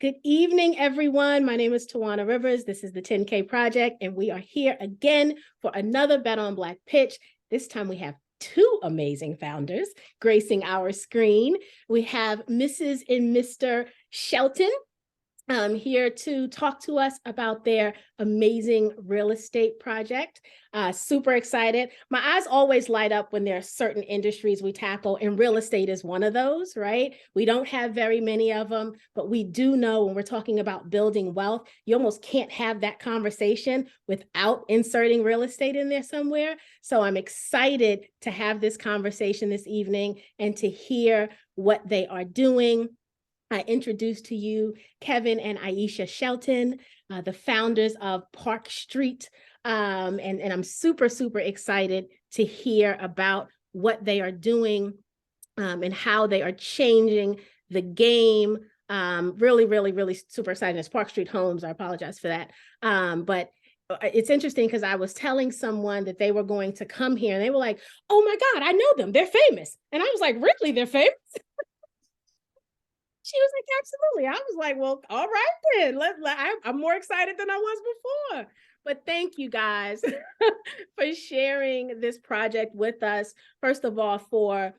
Good evening, everyone. My name is Tawana Rivers. This is the 10K Project, and we are here again for another Bet on Black pitch. This time we have two amazing founders gracing our screen. We have Mrs. and Mr. Shelton here to talk to us about their amazing real estate project. Super excited. My eyes always light up when there are certain industries we tackle, and real estate is one of those, right? We don't have very many of them, but we do know when we're talking about building wealth, you almost can't have that conversation without inserting real estate in there somewhere. So I'm excited to have this conversation this evening and to hear what they are doing. I introduce to you Kevin and Aisha Shelton, the founders of Park Street. And I'm super, super excited to hear about what they are doing and how they are changing the game. Really, really, really super excited. It's Park Street Homes. I apologize for that. But it's interesting because I was telling someone that they were going to come here and they were like, oh my God, I know them. They're famous. And I was like, really? They're famous? She was like, absolutely. I was like, well, all right then. I'm more excited than I was before. But thank you guys for sharing this project with us. First of all, for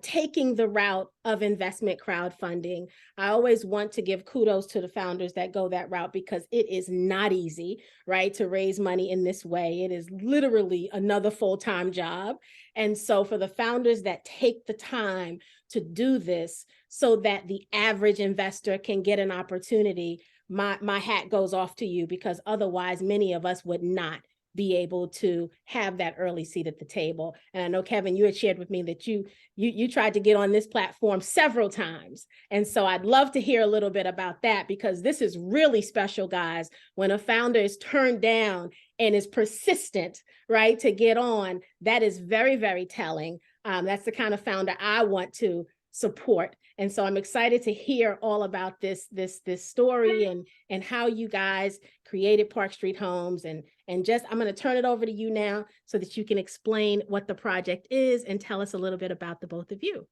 taking the route of investment crowdfunding. I always want to give kudos to the founders that go that route because it is not easy, right, to raise money in this way. It is literally another full-time job. And so for the founders that take the time to do this so that the average investor can get an opportunity, my hat goes off to you, because otherwise many of us would not be able to have that early seat at the table. And I know, Kevin, you had shared with me that you tried to get on this platform several times. And so I'd love to hear a little bit about that, because this is really special, guys, when a founder is turned down and is persistent, right, to get on. That is very, very telling. That's the kind of founder I want to support. And so I'm excited to hear all about this story and how you guys created Park Street Homes. And just, I'm going to turn it over to you now so that you can explain what the project is and tell us a little bit about the both of you.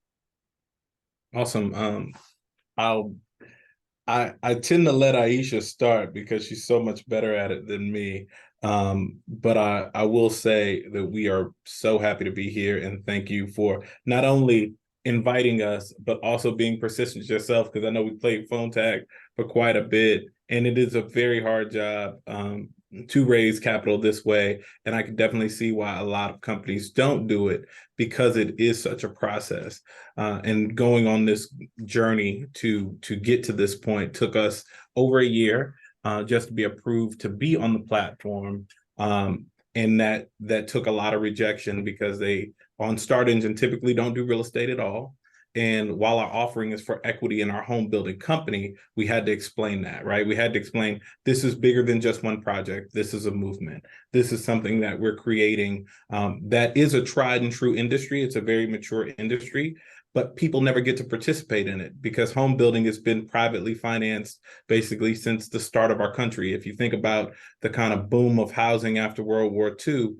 Awesome. I tend to let Aisha start because she's so much better at it than me. But I will say that we are so happy to be here, and thank you for not only inviting us, but also being persistent yourself, because I know we played phone tag for quite a bit, and it is a very hard job to raise capital this way. And I can definitely see why a lot of companies don't do it, because it is such a process. And going on this journey to get to this point took us over a year just to be approved to be on the platform. And that took a lot of rejection, because they on Start Engine typically don't do real estate at all. And while our offering is for equity in our home building company, we had to explain that, right? We had to explain this is bigger than just one project. This is a movement. This is something that we're creating that is a tried and true industry. It's a very mature industry, but people never get to participate in it because home building has been privately financed basically since the start of our country. If you think about the kind of boom of housing after World War II,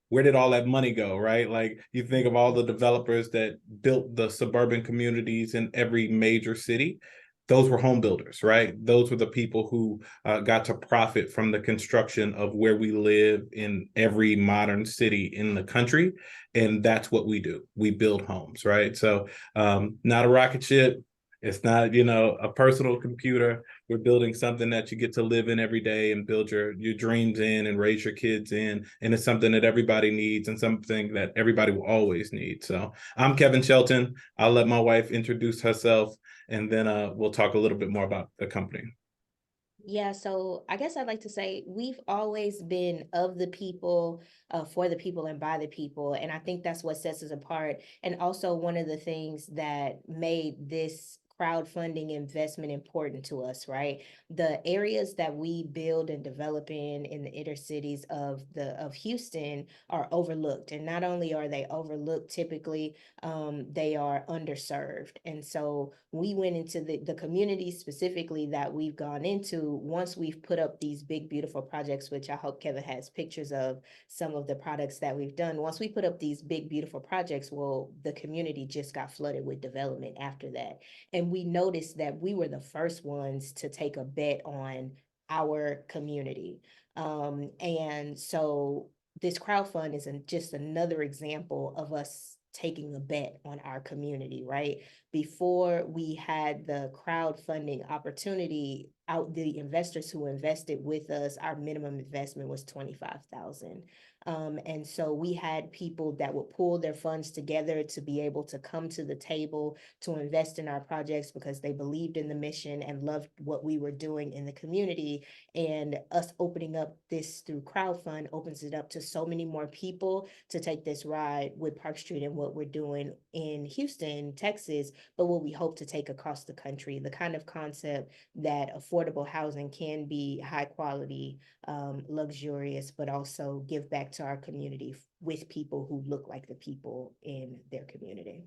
where did all that money go, right? Like, you think of all the developers that built the suburban communities in every major city. Those were home builders, right? Those were the people who got to profit from the construction of where we live in every modern city in the country. And that's what we do. We build homes, right? So not a rocket ship. It's not, a personal computer. We're building something that you get to live in every day and build your dreams in and raise your kids in. And it's something that everybody needs and something that everybody will always need. So I'm Kevin Shelton. I'll let my wife introduce herself, and then we'll talk a little bit more about the company. Yeah, so I guess I'd like to say we've always been of the people, for the people, and by the people. And I think that's what sets us apart. And also one of the things that made this crowdfunding investment important to us, right? The areas that we build and develop in the inner cities of Houston are overlooked. And not only are they overlooked, typically they are underserved. And so we went into the communities specifically that we've gone into. Once we've put up these big, beautiful projects, which I hope Kevin has pictures of some of the products that we've done. Once we put up these big, beautiful projects, well, the community just got flooded with development after that. And we noticed that we were the first ones to take a bet on our community. And so this crowdfund is just another example of us taking a bet on our community, right? Before we had the crowdfunding opportunity, out the investors who invested with us, our minimum investment was $25,000. And so we had people that would pull their funds together to be able to come to the table to invest in our projects because they believed in the mission and loved what we were doing in the community. And us opening up this through crowdfund opens it up to so many more people to take this ride with Park Street and what we're doing in Houston, Texas, but what we hope to take across the country, the kind of concept that affordable housing can be high quality, luxurious, but also give back to our community with people who look like the people in their community.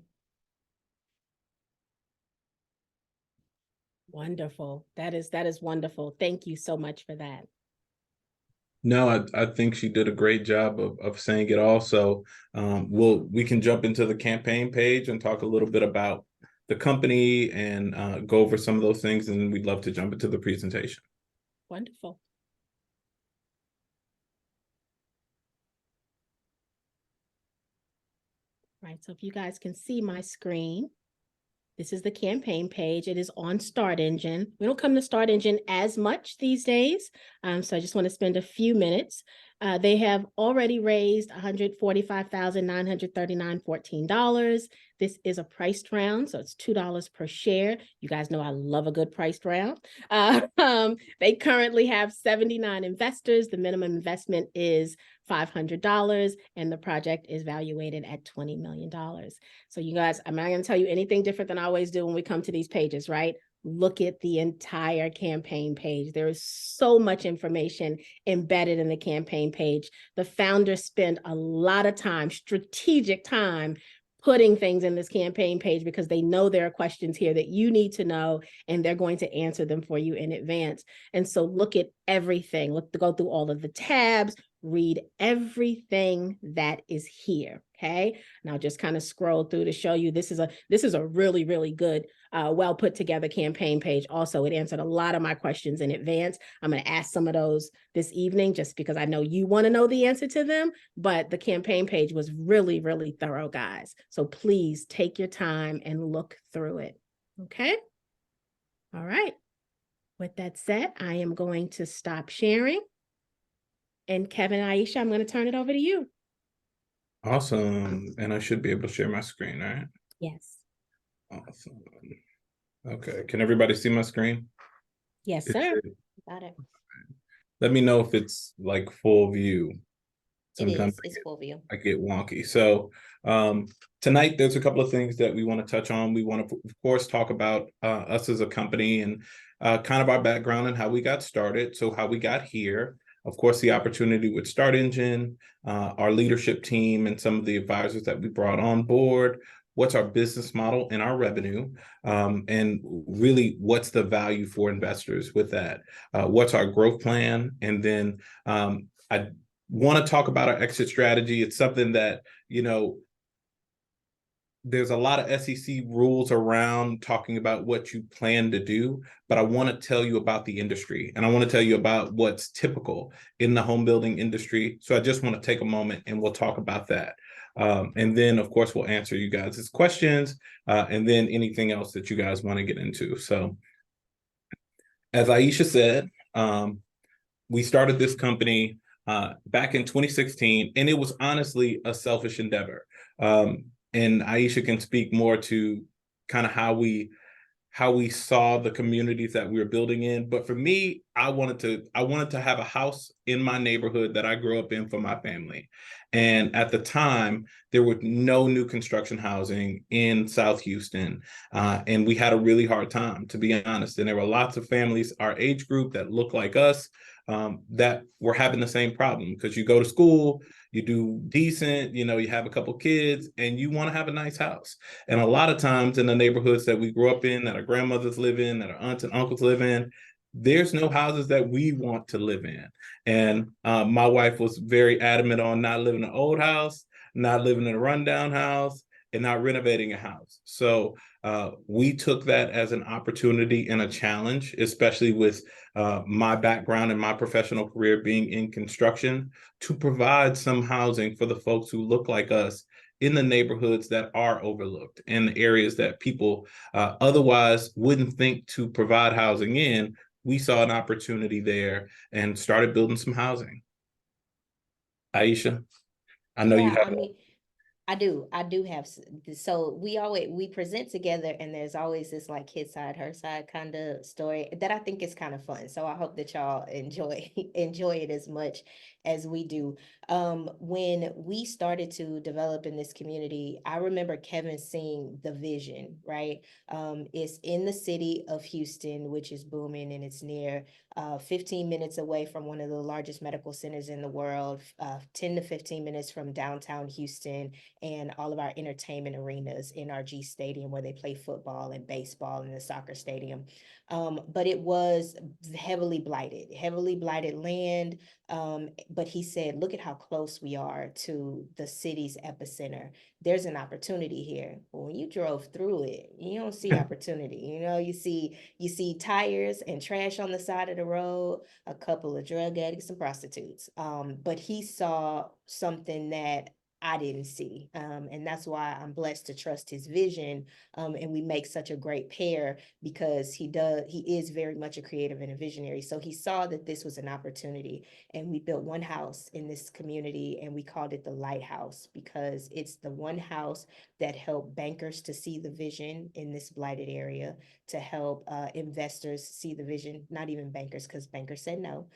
Wonderful. That is wonderful. Thank you so much for that. No, I think she did a great job of saying it all. So we can jump into the campaign page and talk a little bit about the company and go over some of those things, and we'd love to jump into the presentation. Wonderful. Right, so if you guys can see my screen, this is the campaign page. It is on Start Engine. We don't come to Start Engine as much these days, so I just want to spend a few minutes. They have already raised $145,939.14. This is a priced round, so it's $2 per share. You guys know I love a good priced round. They currently have 79 investors. The minimum investment is $500, and the project is valuated at $20 million. So you guys, I'm not going to tell you anything different than I always do when we come to these pages, right? Look at the entire campaign page. There is so much information embedded in the campaign page. The founders spend a lot of time, strategic time, putting things in this campaign page because they know there are questions here that you need to know, and they're going to answer them for you in advance. And so look at everything. Go through all of the tabs, read everything that is here. Okay. And I'll just kind of scroll through to show you this is a really, really good, well put together campaign page. Also, it answered a lot of my questions in advance. I'm going to ask some of those this evening just because I know you want to know the answer to them, but the campaign page was really, really thorough, guys. So please take your time and look through it. Okay. All right. With that said, I am going to stop sharing. And Kevin, Aisha, I'm going to turn it over to you. Awesome. And I should be able to share my screen, right? Yes. Awesome. Okay. Can everybody see my screen? Yes, sir. Got it. Let me know if it's like full view. Sometimes it's full view. I get wonky. So tonight, there's a couple of things that we want to touch on. We want to, of course, talk about us as a company and kind of our background and how we got started. So how we got here. Of course, the opportunity with Start Engine, our leadership team, and some of the advisors that we brought on board. What's our business model and our revenue? And really, what's the value for investors with that? What's our growth plan? And then I want to talk about our exit strategy. It's something that, there's a lot of SEC rules around talking about what you plan to do, but I want to tell you about the industry, and I want to tell you about what's typical in the home building industry. So I just want to take a moment and we'll talk about that. And then, of course, we'll answer you guys' questions and then anything else that you guys want to get into. So as Aisha said, we started this company back in 2016, and it was honestly a selfish endeavor. And Aisha can speak more to kind of how we saw the communities that we were building in. But for me, I wanted to have a house in my neighborhood that I grew up in for my family. And at the time, there was no new construction housing in South Houston. And we had a really hard time, to be honest. And there were lots of families, our age group, that looked like us, that were having the same problem, because you go to school, you do decent, you have a couple kids, and you want to have a nice house. And a lot of times in the neighborhoods that we grew up in, that our grandmothers live in, that our aunts and uncles live in, there's no houses that we want to live in. And my wife was very adamant on not living in an old house, not living in a rundown house. and not renovating a house. So we took that as an opportunity and a challenge, especially with my background and my professional career being in construction, to provide some housing for the folks who look like us in the neighborhoods that are overlooked and the areas that people otherwise wouldn't think to provide housing in. We saw an opportunity there and started building some housing. Aisha, I know you Yeah, have. I mean, I do have, so we present together and there's always this like his side, her side kind of story that I think is kind of fun. So I hope that y'all enjoy, enjoy it as much as we do. When we started to develop in this community, I remember Kevin seeing the vision, right? It's in the city of Houston, which is booming, and it's near 15 minutes away from one of the largest medical centers in the world, 10 to 15 minutes from downtown Houston, and all of our entertainment arenas, NRG Stadium, where they play football and baseball, and the soccer stadium. But it was heavily blighted land. But he said, look at how close we are to the city's epicenter. There's an opportunity here. But when you drove through it, you don't see opportunity. You know, you see tires and trash on the side of the road, a couple of drug addicts and prostitutes. But he saw something that I didn't see. And that's why I'm blessed to trust his vision. And we make such a great pair, because he is very much a creative and a visionary. So he saw that this was an opportunity, and we built one house in this community, and we called it the Lighthouse, because it's the one house that helped bankers to see the vision in this blighted area, to help investors see the vision, not even bankers, because bankers said no,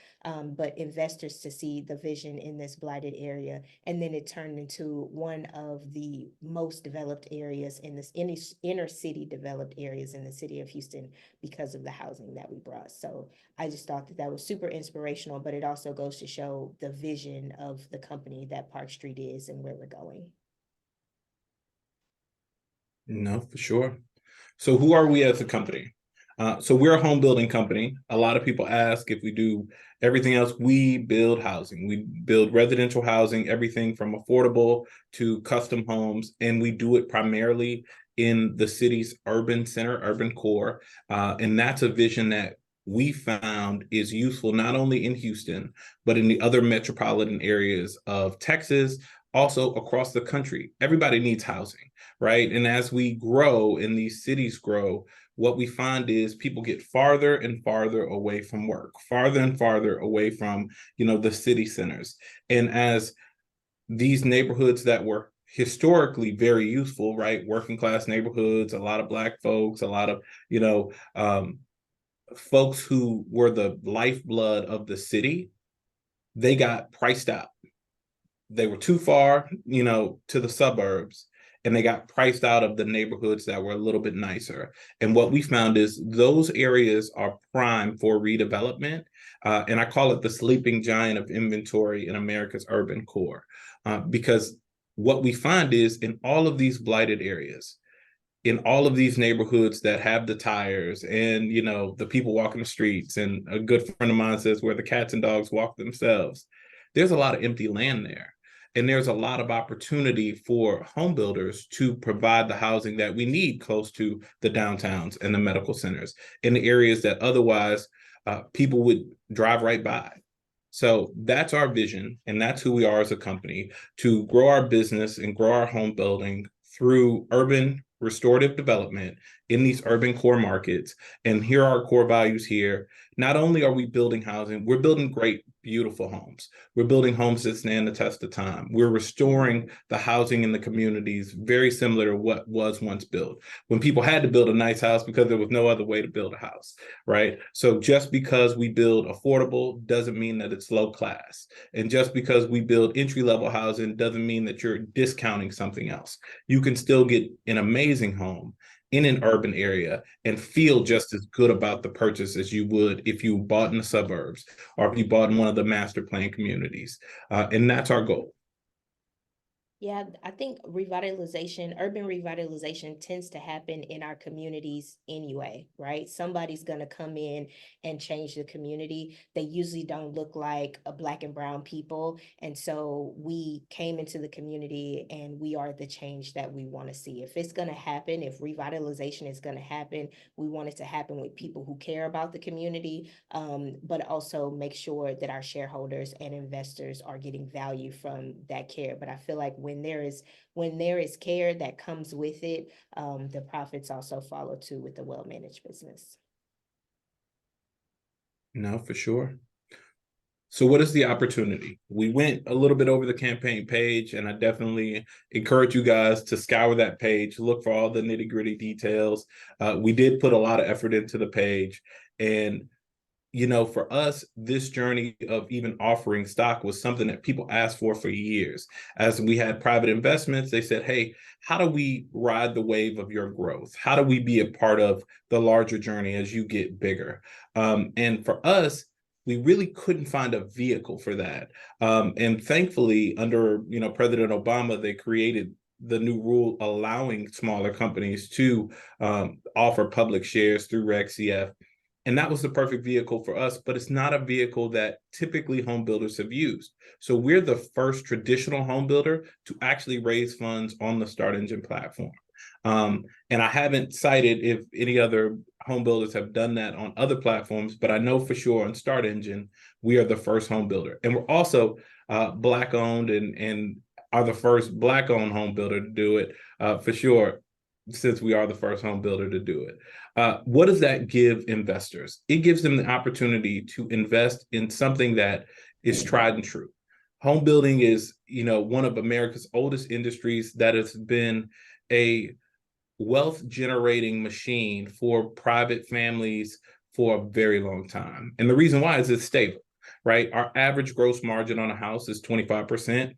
but investors to see the vision in this blighted area. And then it turned into one of the most developed areas in this inner city developed areas in the city of Houston, because of the housing that we brought. So I just thought that that was super inspirational, but it also goes to show the vision of the company that Park Street is and where we're going. No, for sure. So who are we as a company? So we're a home building company. A lot of people ask if we do everything else. We build housing. We build residential housing, everything from affordable to custom homes, and we do it primarily in the city's urban center, urban core. And that's a vision that we found is useful not only in Houston, but in the other metropolitan areas of Texas, also across the country. Everybody needs housing, right? And as we grow and these cities grow, what we find is people get farther and farther away from work, farther and farther away from, the city centers. And as these neighborhoods that were historically very useful, right? Working class neighborhoods, a lot of Black folks, a lot of, folks who were the lifeblood of the city, they got priced out. They were too far, to the suburbs, and they got priced out of the neighborhoods that were a little bit nicer. And what we found is those areas are prime for redevelopment. And I call it the sleeping giant of inventory in America's urban core. Because what we find is in all of these blighted areas, in all of these neighborhoods that have the tires and, the people walking the streets, and a good friend of mine says where the cats and dogs walk themselves, there's a lot of empty land there. And there's a lot of opportunity for home builders to provide the housing that we need close to the downtowns and the medical centers in the areas that otherwise people would drive right by. So that's our vision, and that's who we are as a company, to grow our business and grow our home building through urban restorative development in these urban core markets. And here are our core values here. Not only are we building housing, we're building great, beautiful homes. We're building homes that stand the test of time. We're restoring the housing in the communities very similar to what was once built, when people had to build a nice house because there was no other way to build a house, right? So just because we build affordable doesn't mean that it's low class. And just because we build entry-level housing doesn't mean that you're discounting something else. You can still get an amazing home in an urban area and feel just as good about the purchase as you would if you bought in the suburbs or if you bought in one of the master plan communities. And that's our goal. Yeah, I think revitalization, urban revitalization tends to happen in our communities anyway, right? Somebody's going to come in and change the community. They usually don't look like a Black and brown people. And so we came into the community and we are the change that we want to see. If it's going to happen, if revitalization is going to happen, we want it to happen with people who care about the community, but also make sure that our shareholders and investors are getting value from that care. But I feel like when there is care that comes with it, the profits also follow too with the well-managed business. No, for sure. So what is the opportunity? We went a little bit over the campaign page, and I definitely encourage you guys to scour that page, look for all the nitty-gritty details. We did put a lot of effort into the page, and for us, this journey of even offering stock was something that people asked for years. As we had private investments, they said, hey, how do we ride the wave of your growth? How do we be a part of the larger journey as you get bigger? And for us, we really couldn't find a vehicle for that. And thankfully, under President Obama, they created the new rule allowing smaller companies to offer public shares through Reg CF. And that was the perfect vehicle for us, but it's not a vehicle that typically home builders have used. So we're the first traditional home builder to actually raise funds on the Start Engine platform. And I haven't cited if any other home builders have done that on other platforms, but I know for sure on Start Engine, we are the first home builder. And we're also Black owned and are the first Black owned home builder to do it for sure, since we are the first home builder to do it. What does that give investors? It gives them the opportunity to invest in something that is tried and true. Home building is, one of America's oldest industries that has been a wealth generating machine for private families for a very long time. And the reason why is it's stable, right? Our average gross margin on a house is 25%.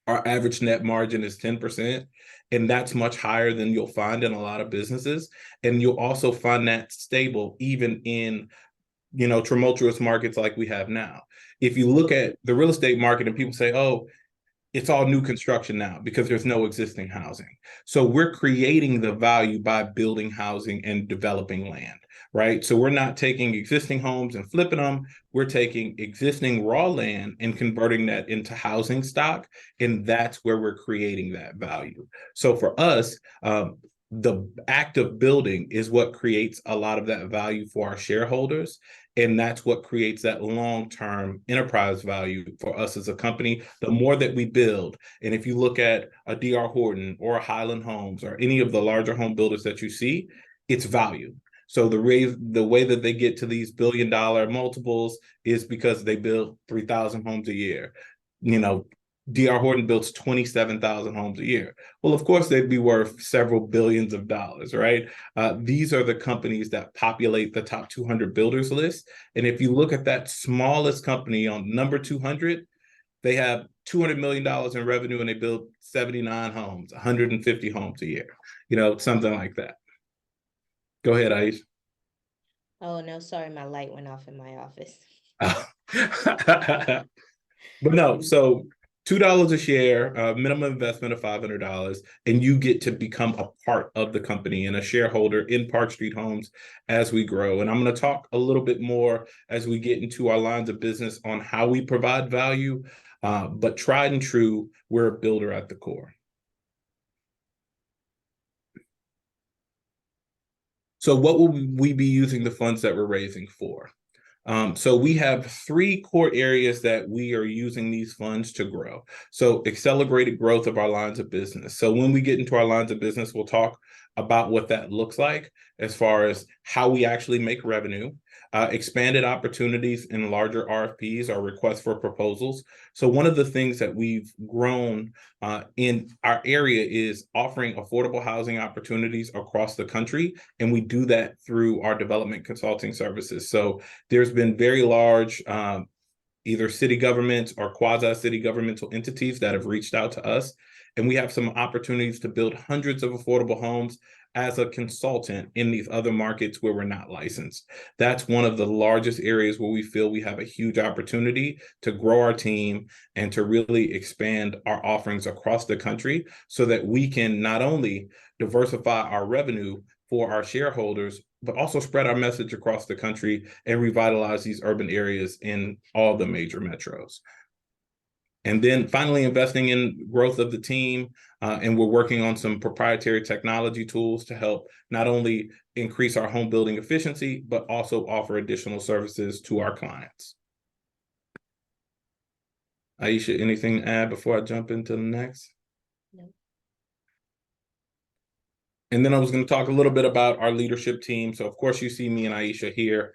Our average net margin is 10%, and that's much higher than you'll find in a lot of businesses. And you'll also find that stable even in, tumultuous markets like we have now. If you look at the real estate market and people say, oh, it's all new construction now because there's no existing housing. So we're creating the value by building housing and developing land, right? So we're not taking existing homes and flipping them. We're taking existing raw land and converting that into housing stock. And that's where we're creating that value. So for us, the act of building is what creates a lot of that value for our shareholders. And that's what creates that long-term enterprise value for us as a company. The more that we build, and if you look at a D.R. Horton or a Highland Homes or any of the larger home builders that you see, it's value. So the way that they get to these billion-dollar multiples is because they build 3,000 homes a year. D.R. Horton builds 27,000 homes a year. Well, of course, they'd be worth several billions of dollars, right? These are the companies that populate the top 200 builders list. And if you look at that smallest company on number 200, they have $200 million in revenue and they build 79 homes, 150 homes a year, something like that. Go ahead, Aish. Oh, no, sorry, my light went off in my office. But no, so $2 a share, minimum investment of $500, and you get to become a part of the company and a shareholder in Park Street Homes as we grow. And I'm going to talk a little bit more as we get into our lines of business on how we provide value, but tried and true, we're a builder at the core. So what will we be using the funds that we're raising for? So we have 3 core areas that we are using these funds to grow. So accelerated growth of our lines of business. So when we get into our lines of business, we'll talk about what that looks like as far as how we actually make revenue, expanded opportunities in larger RFPs or requests for proposals. So one of the things that we've grown in our area is offering affordable housing opportunities across the country. And we do that through our development consulting services. So there's been very large either city governments or quasi-city governmental entities that have reached out to us. And we have some opportunities to build hundreds of affordable homes as a consultant in these other markets where we're not licensed. That's one of the largest areas where we feel we have a huge opportunity to grow our team and to really expand our offerings across the country so that we can not only diversify our revenue for our shareholders, but also spread our message across the country and revitalize these urban areas in all the major metros. And then finally, investing in growth of the team. And we're working on some proprietary technology tools to help not only increase our home building efficiency, but also offer additional services to our clients. Aisha, anything to add before I jump into the next? No. And then I was going to talk a little bit about our leadership team. So of course you see me and Aisha here.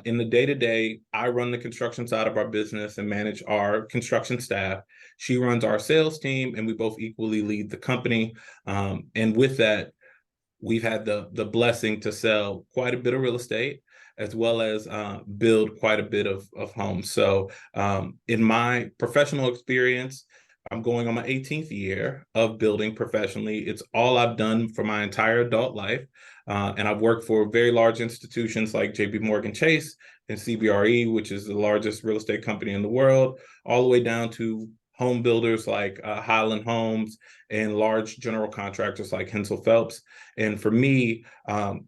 In the day-to-day, I run the construction side of our business and manage our construction staff. She runs our sales team, and we both equally lead the company. And with that, we've had the blessing to sell quite a bit of real estate, as well as build quite a bit of homes. So in my professional experience, I'm going on my 18th year of building professionally. It's all I've done for my entire adult life. And I've worked for very large institutions like JP Morgan Chase and CBRE, which is the largest real estate company in the world, all the way down to home builders like Highland Homes and large general contractors like Hensel Phelps. And for me,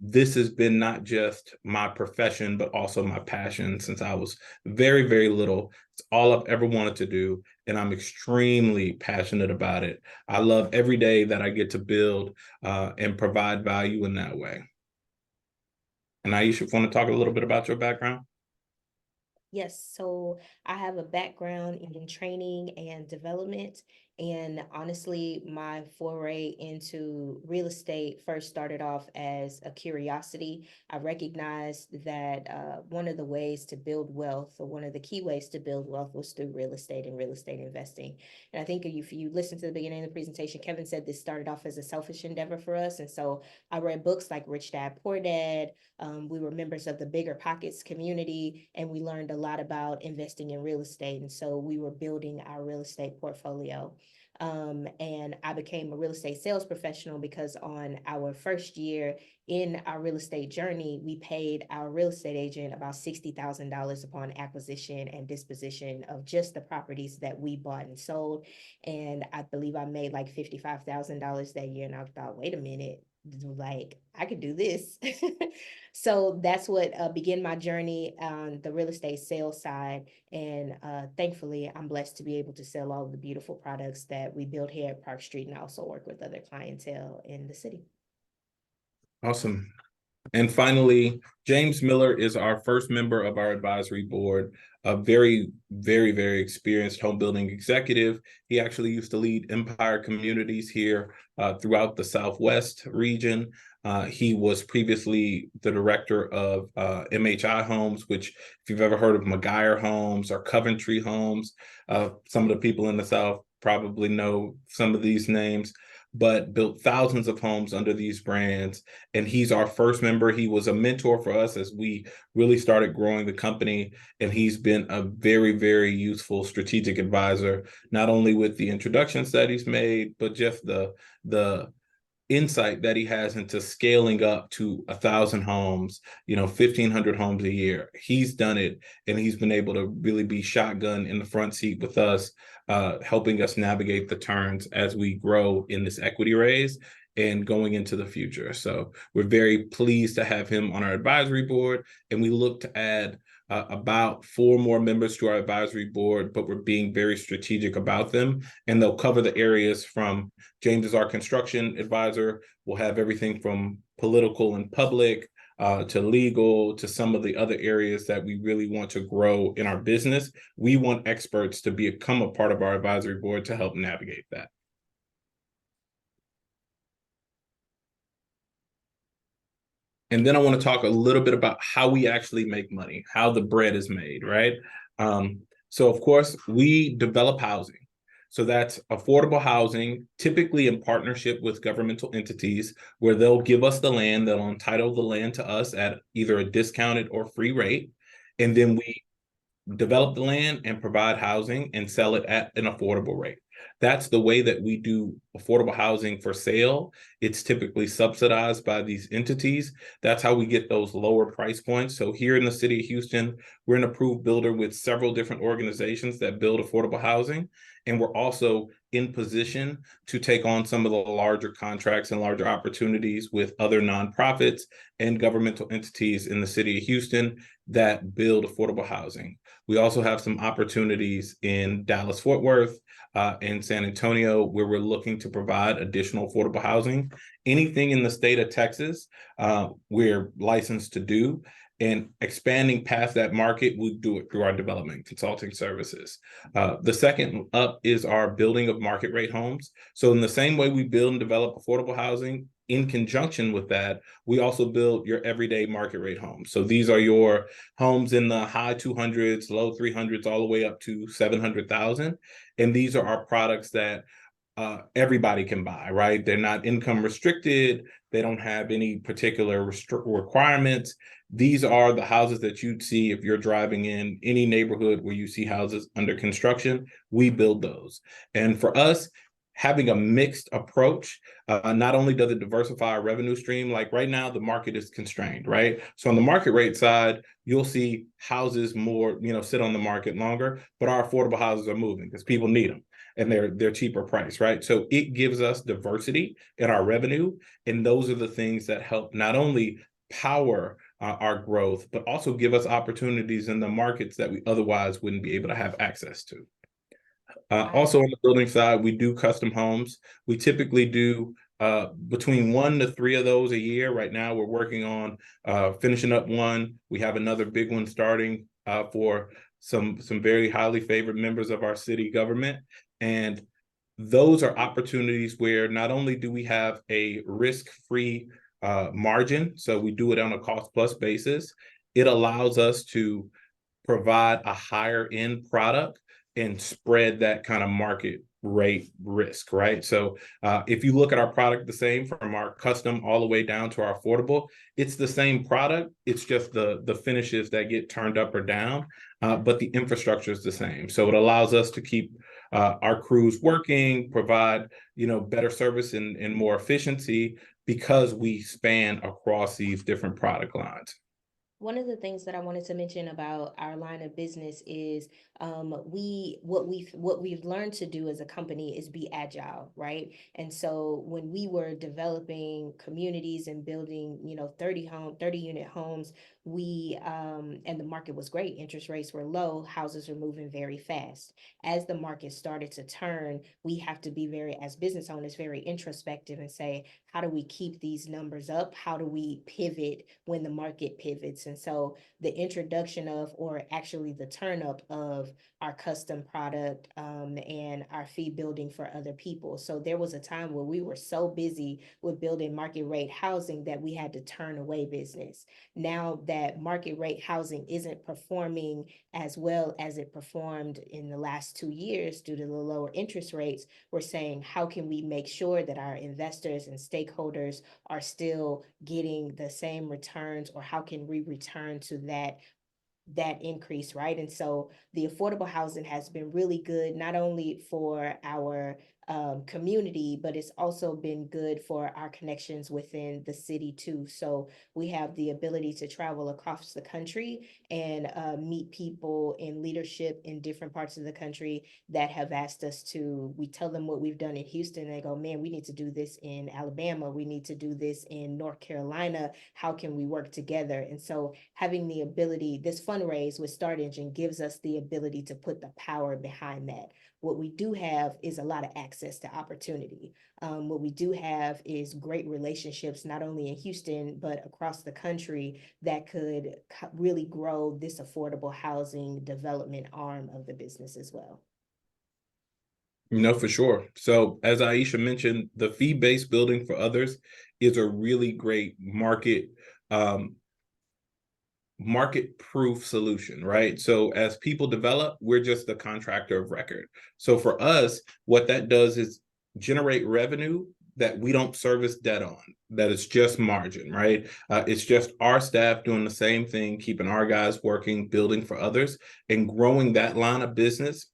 this has been not just my profession, but also my passion since I was very, very little. It's all I've ever wanted to do, and I'm extremely passionate about it. I love every day that I get to build and provide value in that way. And Aisha, want to talk a little bit about your background? Yes, so I have a background in training and development. And honestly, my foray into real estate first started off as a curiosity. I recognized that one of the ways to build wealth, or one of the key ways to build wealth, was through real estate and real estate investing. And I think if you listen to the beginning of the presentation, Kevin said this started off as a selfish endeavor for us. And so I read books like Rich Dad, Poor Dad. We were members of the Bigger Pockets community, and we learned a lot about investing in real estate. And so we were building our real estate portfolio. And I became a real estate sales professional because on our first year in our real estate journey, we paid our real estate agent about $60,000 upon acquisition and disposition of just the properties that we bought and sold. And I believe I made like $55,000 that year. And I thought, wait a minute, like I could do this. So that's what began my journey on the real estate sales side. And thankfully, I'm blessed to be able to sell all of the beautiful products that we build here at Park Street, and also work with other clientele in the city. Awesome. And finally, James Miller is our first member of our advisory board, a very, very, very experienced home building executive. He actually used to lead Empire Communities here throughout the Southwest region. He was previously the director of MHI Homes, which if you've ever heard of McGuire Homes or Coventry Homes, some of the people in the South probably know some of these names, but built thousands of homes under these brands. And he's our first member. He was a mentor for us as we really started growing the company. And he's been a very, very useful strategic advisor, not only with the introductions that he's made, but just the insight that he has into scaling up to 1,000 homes, 1,500 homes a year. He's done it, and he's been able to really be shotgun in the front seat with us, helping us navigate the turns as we grow in this equity raise and going into the future. So we're very pleased to have him on our advisory board, and we look to add about 4 more members to our advisory board, but we're being very strategic about them. And they'll cover the areas from James is our construction advisor. We'll have everything from political and public to legal to some of the other areas that we really want to grow in our business. We want experts to become a part of our advisory board to help navigate that. And then I want to talk a little bit about how we actually make money, how the bread is made, right? So of course, we develop housing. So that's affordable housing, typically in partnership with governmental entities, where they'll give us the land, they'll entitle the land to us at either a discounted or free rate. And then we develop the land and provide housing and sell it at an affordable rate. That's the way that we do affordable housing for sale. It's typically subsidized by these entities. That's how we get those lower price points. So here in the city of Houston, we're an approved builder with several different organizations that build affordable housing. And we're also in position to take on some of the larger contracts and larger opportunities with other nonprofits and governmental entities in the city of Houston that build affordable housing. We also have some opportunities in Dallas-Fort Worth and San Antonio, where we're looking to provide additional affordable housing. Anything in the state of Texas, we're licensed to do. And expanding past that market, we do it through our development consulting services. The second up is our building of market rate homes. So in the same way we build and develop affordable housing, in conjunction with that, we also build your everyday market rate homes. So these are your homes in the high 200s, low 300s, all the way up to 700,000. And these are our products that everybody can buy, right? They're not income restricted. They don't have any particular requirements. These are the houses that you'd see if you're driving in any neighborhood where you see houses under construction. We build those. And for us, having a mixed approach, not only does it diversify our revenue stream, like right now, the market is constrained, right? So on the market rate side, you'll see houses more, sit on the market longer, but our affordable houses are moving because people need them and they're cheaper price, right? So it gives us diversity in our revenue. And those are the things that help not only power our growth, but also give us opportunities in the markets that we otherwise wouldn't be able to have access to. Also on the building side, we do custom homes. We typically do between 1 to 3 of those a year. Right now, we're working on finishing up one. We have another big one starting for some very highly favored members of our city government. And those are opportunities where not only do we have a risk-free margin, so we do it on a cost-plus basis, it allows us to provide a higher end product and spread that kind of market rate risk, right? So if you look at our product the same from our custom all the way down to our affordable, it's the same product. It's just the finishes that get turned up or down, but the infrastructure is the same. So it allows us to keep our crews working, provide better service and more efficiency because we span across these different product lines. One of the things that I wanted to mention about our line of business is what we've learned to do as a company is be agile, right? And so when we were developing communities and building, 30 unit homes, we and the market was great. Interest rates were low, houses were moving very fast. As the market started to turn, we have to be as business owners, very introspective and say, how do we keep these numbers up? How do we pivot when the market pivots? And so the introduction of, or actually the turn up of our custom product and our fee building for other people. So there was a time where we were so busy with building market rate housing that we had to turn away business. Now that market rate housing isn't performing as well as it performed in the last 2 years due to the lower interest rates, we're saying, how can we make sure that our investors and stakeholders are still getting the same returns, or how can we return to that increase, right? And so the affordable housing has been really good, not only for our community, but it's also been good for our connections within the city too. So we have the ability to travel across the country and meet people in leadership in different parts of the country that have asked us to. We tell them what we've done in Houston, and they go, man, we need to do this in Alabama. We need to do this in North Carolina. How can we work together? And so having the ability, this fundraise with Start Engine gives us the ability to put the power behind that. What we do have is a lot of access to opportunity. What we do have is great relationships, not only in Houston, but across the country, that could really grow this affordable housing development arm of the business as well. No, for sure. So as Aisha mentioned, the fee-based building for others is a really great market-proof solution, right? So as people develop, we're just the contractor of record. So for us, what that does is generate revenue, that we don't service debt on, that it's just margin, right? It's just our staff doing the same thing, keeping our guys working, building for others, and growing that line of business.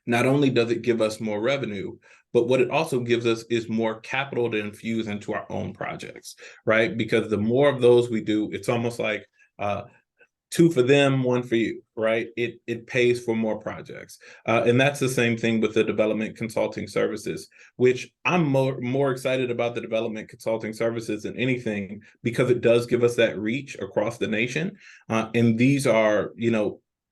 Not only does it give us more revenue, but what it also gives us is more capital to infuse into our own projects, right? Because the more of those we do, it's almost like two for them, one for you, right? It pays for more projects. And that's the same thing with the development consulting services, which I'm more excited about the development consulting services than anything, because it does give us that reach across the nation. And these are,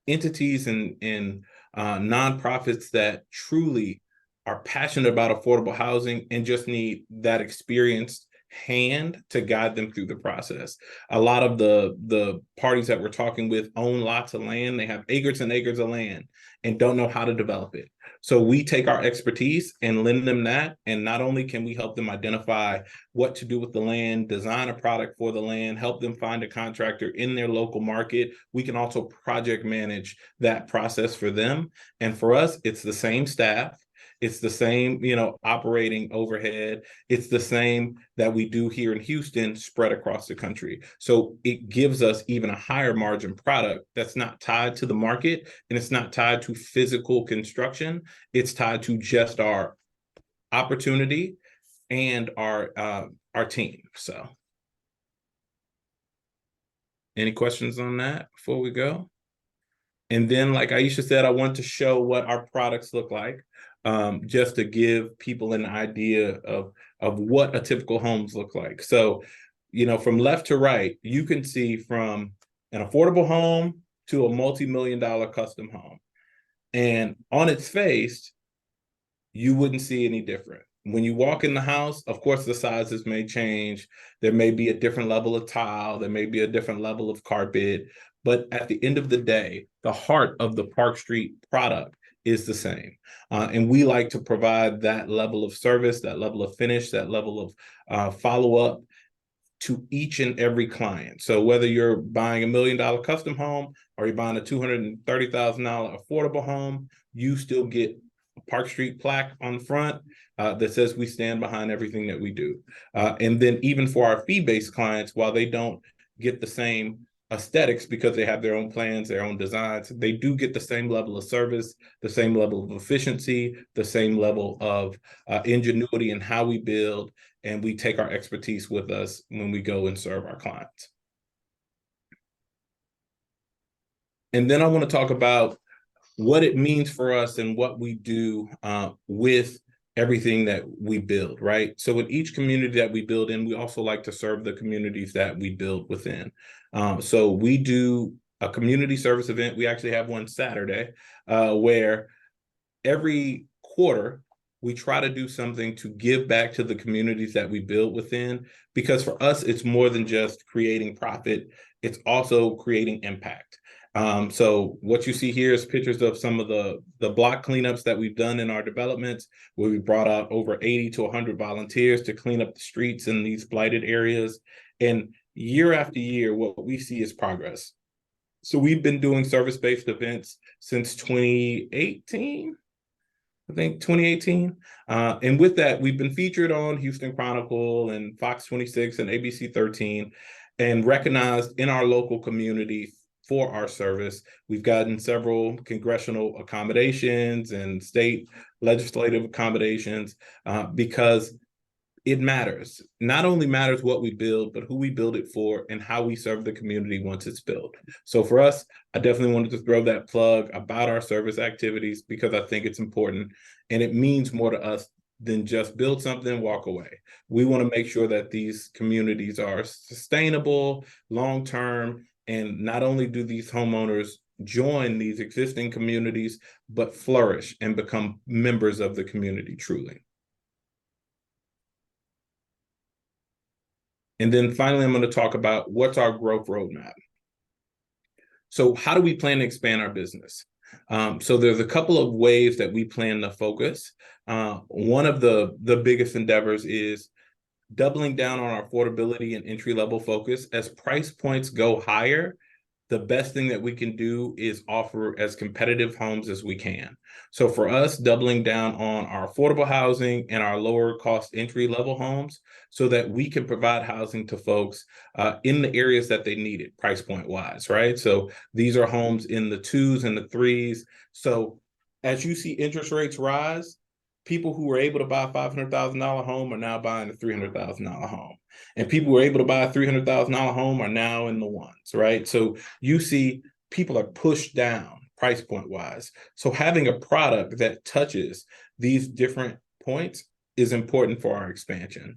entities and nonprofits that truly are passionate about affordable housing and just need that experienced hand to guide them through the process. A lot of the parties that we're talking with own lots of land. They have acres and acres of land and don't know how to develop it. So we take our expertise and lend them that. And not only can we help them identify what to do with the land, design a product for the land, help them find a contractor in their local market, we can also project manage that process for them. And for us, it's the same staff. It's the same, operating overhead. It's the same that we do here in Houston spread across the country. So it gives us even a higher margin product that's not tied to the market, and it's not tied to physical construction. It's tied to just our opportunity and our team. So any questions on that before we go? And then, like Aisha said, I want to show what our products look like. Just to give people an idea of what a typical homes look like. So, from left to right, you can see from an affordable home to a multi-million-dollar custom home. And on its face, you wouldn't see any different. When you walk in the house, of course, the sizes may change. There may be a different level of tile. There may be a different level of carpet. But at the end of the day, the heart of the Park Street product is the same. And we like to provide that level of service, that level of finish, that level of follow-up to each and every client. So whether you're buying $1 million custom home or you're buying a $230,000 affordable home, you still get a Park Street plaque on the front that says we stand behind everything that we do. And then even for our fee-based clients, while they don't get the same aesthetics because they have their own plans, their own designs, they do get the same level of service, the same level of efficiency, the same level of ingenuity in how we build, and we take our expertise with us when we go and serve our clients. And then I want to talk about what it means for us and what we do with everything that we build, right? So in each community that we build in, we also like to serve the communities that we build within. So we do a community service event. We actually have one Saturday where every quarter we try to do something to give back to the communities that we build within, because for us, it's more than just creating profit. It's also creating impact. So what you see here is pictures of some of the block cleanups that we've done in our developments, where we brought out over 80 to 100 volunteers to clean up the streets in these blighted areas. And year after year, what we see is progress. So we've been doing service-based events since 2018. I think 2018. And with that, we've been featured on Houston Chronicle and Fox 26 and ABC 13 and recognized in our local community for our service. We've gotten several congressional accommodations and state legislative accommodations because it matters. Not only matters what we build, but who we build it for and how we serve the community once it's built. So for us, I definitely wanted to throw that plug about our service activities because I think it's important and it means more to us than just build something and walk away. We want to make sure that these communities are sustainable, long-term, and not only do these homeowners join these existing communities, but flourish and become members of the community truly. And then finally, I'm going to talk about what's our growth roadmap. So how do we plan to expand our business? So there's a couple of ways that we plan to focus. One of the biggest endeavors is doubling down on our affordability and entry-level focus. As price points go higher, the best thing that we can do is offer as competitive homes as we can. So for us, doubling down on our affordable housing and our lower cost entry level homes so that we can provide housing to folks in the areas that they need it, price point wise, right? So these are homes in the 2s and the 3s. So as you see interest rates rise, people who were able to buy a $500,000 home are now buying a $300,000 home. And people who are able to buy a $300,000 home are now in the ones, right? So you see people are pushed down price point wise. So having a product that touches these different points is important for our expansion.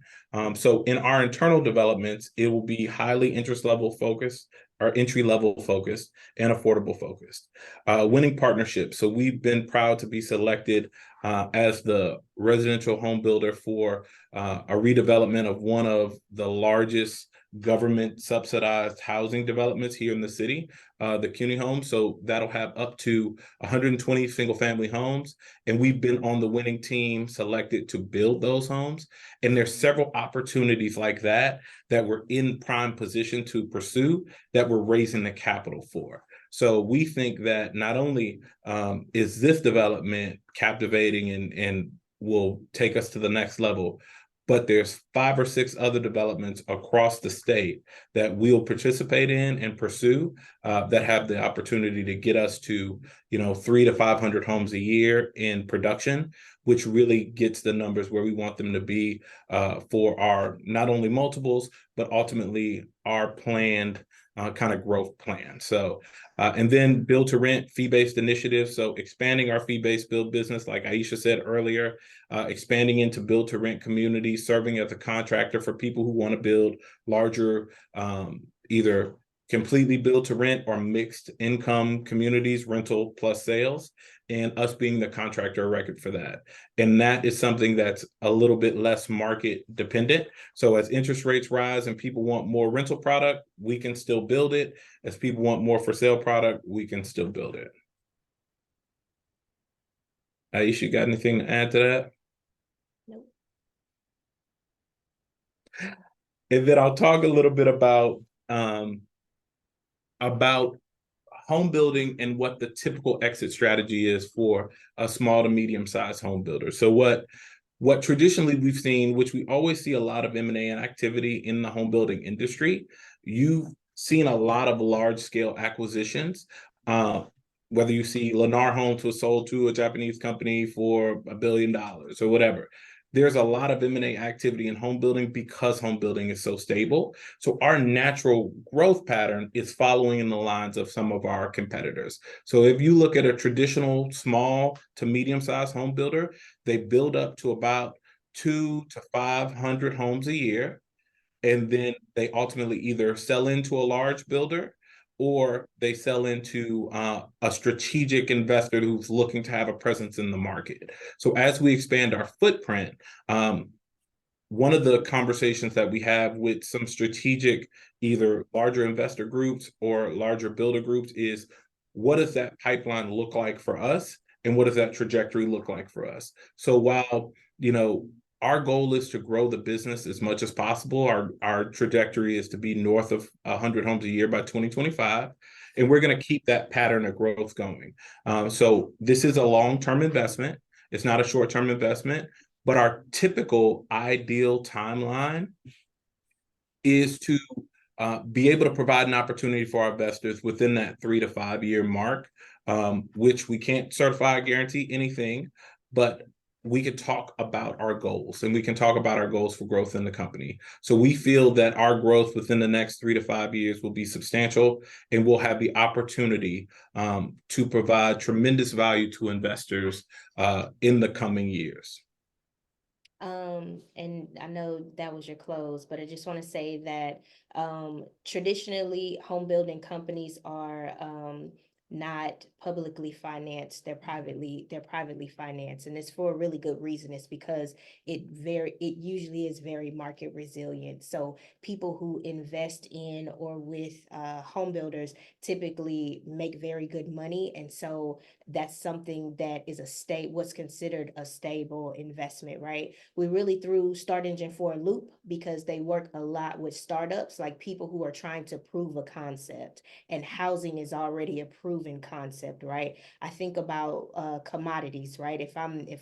So in our internal developments, it will be highly interest level focused or entry level focused and affordable focused. Winning partnerships. So we've been proud to be selected as the residential home builder for a redevelopment of one of the largest government subsidized housing developments here in the city, the CUNY home. So that'll have up to 120 single family homes. And we've been on the winning team selected to build those homes. And there's several opportunities like that we're in prime position to pursue that we're raising the capital for. So we think that not only is this development captivating and will take us to the next level, but there's 5 or 6 other developments across the state that we'll participate in and pursue that have the opportunity to get us to, 300 to 500 homes a year in production, which really gets the numbers where we want them to be for our not only multiples, but ultimately our planned kind of growth plan. So, and then build to rent fee-based initiatives. So expanding our fee-based build business, like Aisha said earlier, expanding into build to rent communities, serving as a contractor for people who want to build larger, either completely build to rent or mixed income communities, rental plus sales, and us being the contractor of record for that. And that is something that's a little bit less market dependent. So as interest rates rise and people want more rental product, we can still build it. As people want more for sale product, we can still build it. Aisha, got anything to add to that? Nope. And then I'll talk a little bit about home building and what the typical exit strategy is for a small to medium-sized home builder. So what traditionally we've seen, which we always see a lot of M&A and activity in the home building industry, you've seen a lot of large-scale acquisitions. Whether you see Lennar Homes was sold to a Japanese company for $1 billion or whatever. There's a lot of M&A activity in home building because home building is so stable. So our natural growth pattern is following in the lines of some of our competitors. So if you look at a traditional small to medium-sized home builder, they build up to about 200 to 500 homes a year. And then they ultimately either sell into a large builder or they sell into a strategic investor who's looking to have a presence in the market. So as we expand our footprint, one of the conversations that we have with some strategic, either larger investor groups or larger builder groups is, what does that pipeline look like for us? And what does that trajectory look like for us? So while, our goal is to grow the business as much as possible. Our trajectory is to be north of 100 homes a year by 2025. And we're going to keep that pattern of growth going. So this is a long-term investment. It's not a short-term investment, but our typical ideal timeline is to be able to provide an opportunity for our investors within that 3 to 5 year mark, which we can't certify or guarantee anything, but we could talk about our goals and we can talk about our goals for growth in the company. So we feel that our growth within the next 3 to 5 years will be substantial and we'll have the opportunity to provide tremendous value to investors in the coming years. And I know that was your close, but I just want to say that traditionally home building companies are not publicly financed, they're privately financed. And it's for a really good reason. It's because it usually is very market resilient. So people who invest in or with home builders typically make very good money. And so that's something that is what's considered a stable investment, right? We really threw Start Engine for a loop because they work a lot with startups, like people who are trying to prove a concept, and housing is already a proven concept, right? I think about commodities, right? If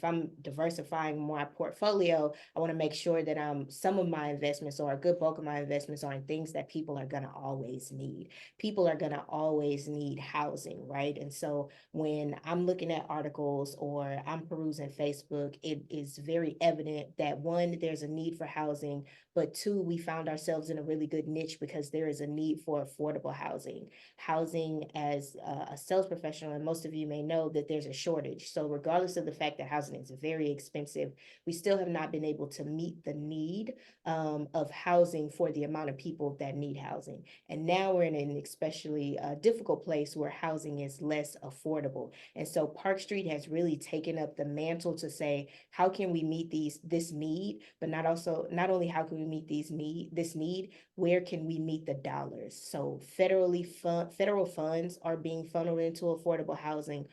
I'm diversifying my portfolio, I want to make sure that some of my investments, or a good bulk of my investments, are in things that people are going to always need. People are going to always need housing, right? And so when I'm looking at articles or I'm perusing Facebook, it is very evident that one, there's a need for housing, but two, we found ourselves in a really good niche because there is a need for affordable housing. Housing, as a sales professional, and most of you may know that there's a shortage. So regardless of the fact that housing is very expensive, we still have not been able to meet the need of housing for the amount of people that need housing. And now we're in an especially difficult place where housing is less affordable. And so Park Street has really taken up the mantle to say, how can we meet this need, but not only how can we meet this need, where can we meet the dollars? So federal funds are being funneled into affordable housing.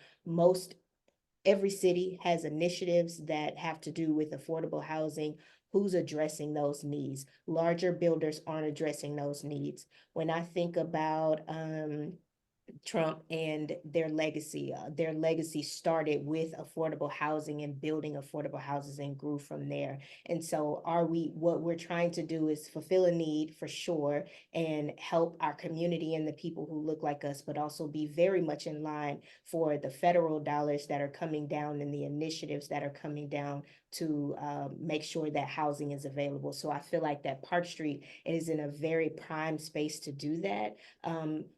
Every city has initiatives that have to do with affordable housing. Who's addressing those needs? Larger builders aren't addressing those needs. When I think about Trump and their legacy. Their legacy started with affordable housing and building affordable houses and grew from there. And so what we're trying to do is fulfill a need for sure and help our community and the people who look like us, but also be very much in line for the federal dollars that are coming down and the initiatives that are coming down to make sure that housing is available. So I feel like that Park Street is in a very prime space to do that.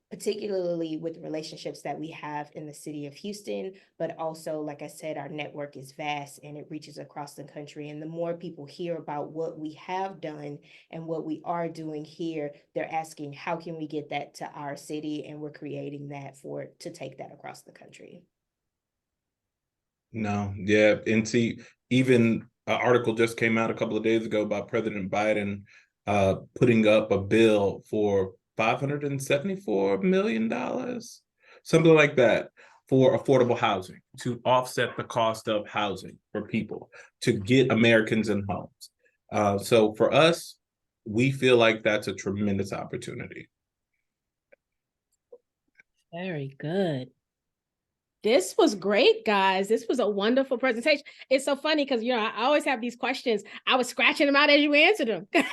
Particularly with relationships that we have in the city of Houston, but also, like I said, our network is vast and it reaches across the country. And the more people hear about what we have done and what we are doing here, they're asking, how can we get that to our city? And we're creating that to take that across the country. No, yeah. And see, even an article just came out a couple of days ago about President Biden putting up a bill for $574 million, something like that, for affordable housing to offset the cost of housing for people, to get Americans in homes. So for us, we feel like that's a tremendous opportunity. Very good. This was great, guys. This was a wonderful presentation. It's so funny because, I always have these questions. I was scratching them out as you answered them. I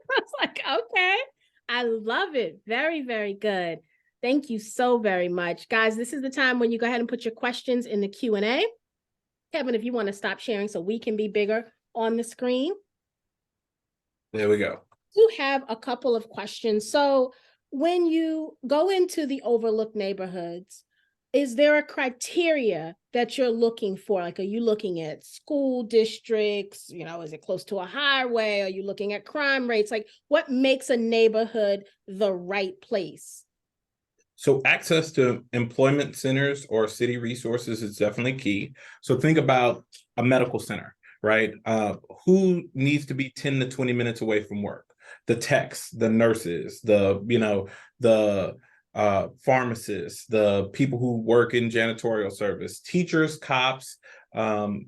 was like, okay, I love it. Very, very good. Thank you so very much. Guys, this is the time when you go ahead and put your questions in the Q&A. Kevin, if you want to stop sharing so we can be bigger on the screen. There we go. I do have a couple of questions. So when you go into the overlooked neighborhoods, is there a criteria that you're looking for? Like, are you looking at school districts? Is it close to a highway? Are you looking at crime rates? Like, what makes a neighborhood the right place? So access to employment centers or city resources is definitely key. So think about a medical center, right? Who needs to be 10 to 20 minutes away from work? The techs, the nurses, the pharmacists, the people who work in janitorial service, teachers, cops. I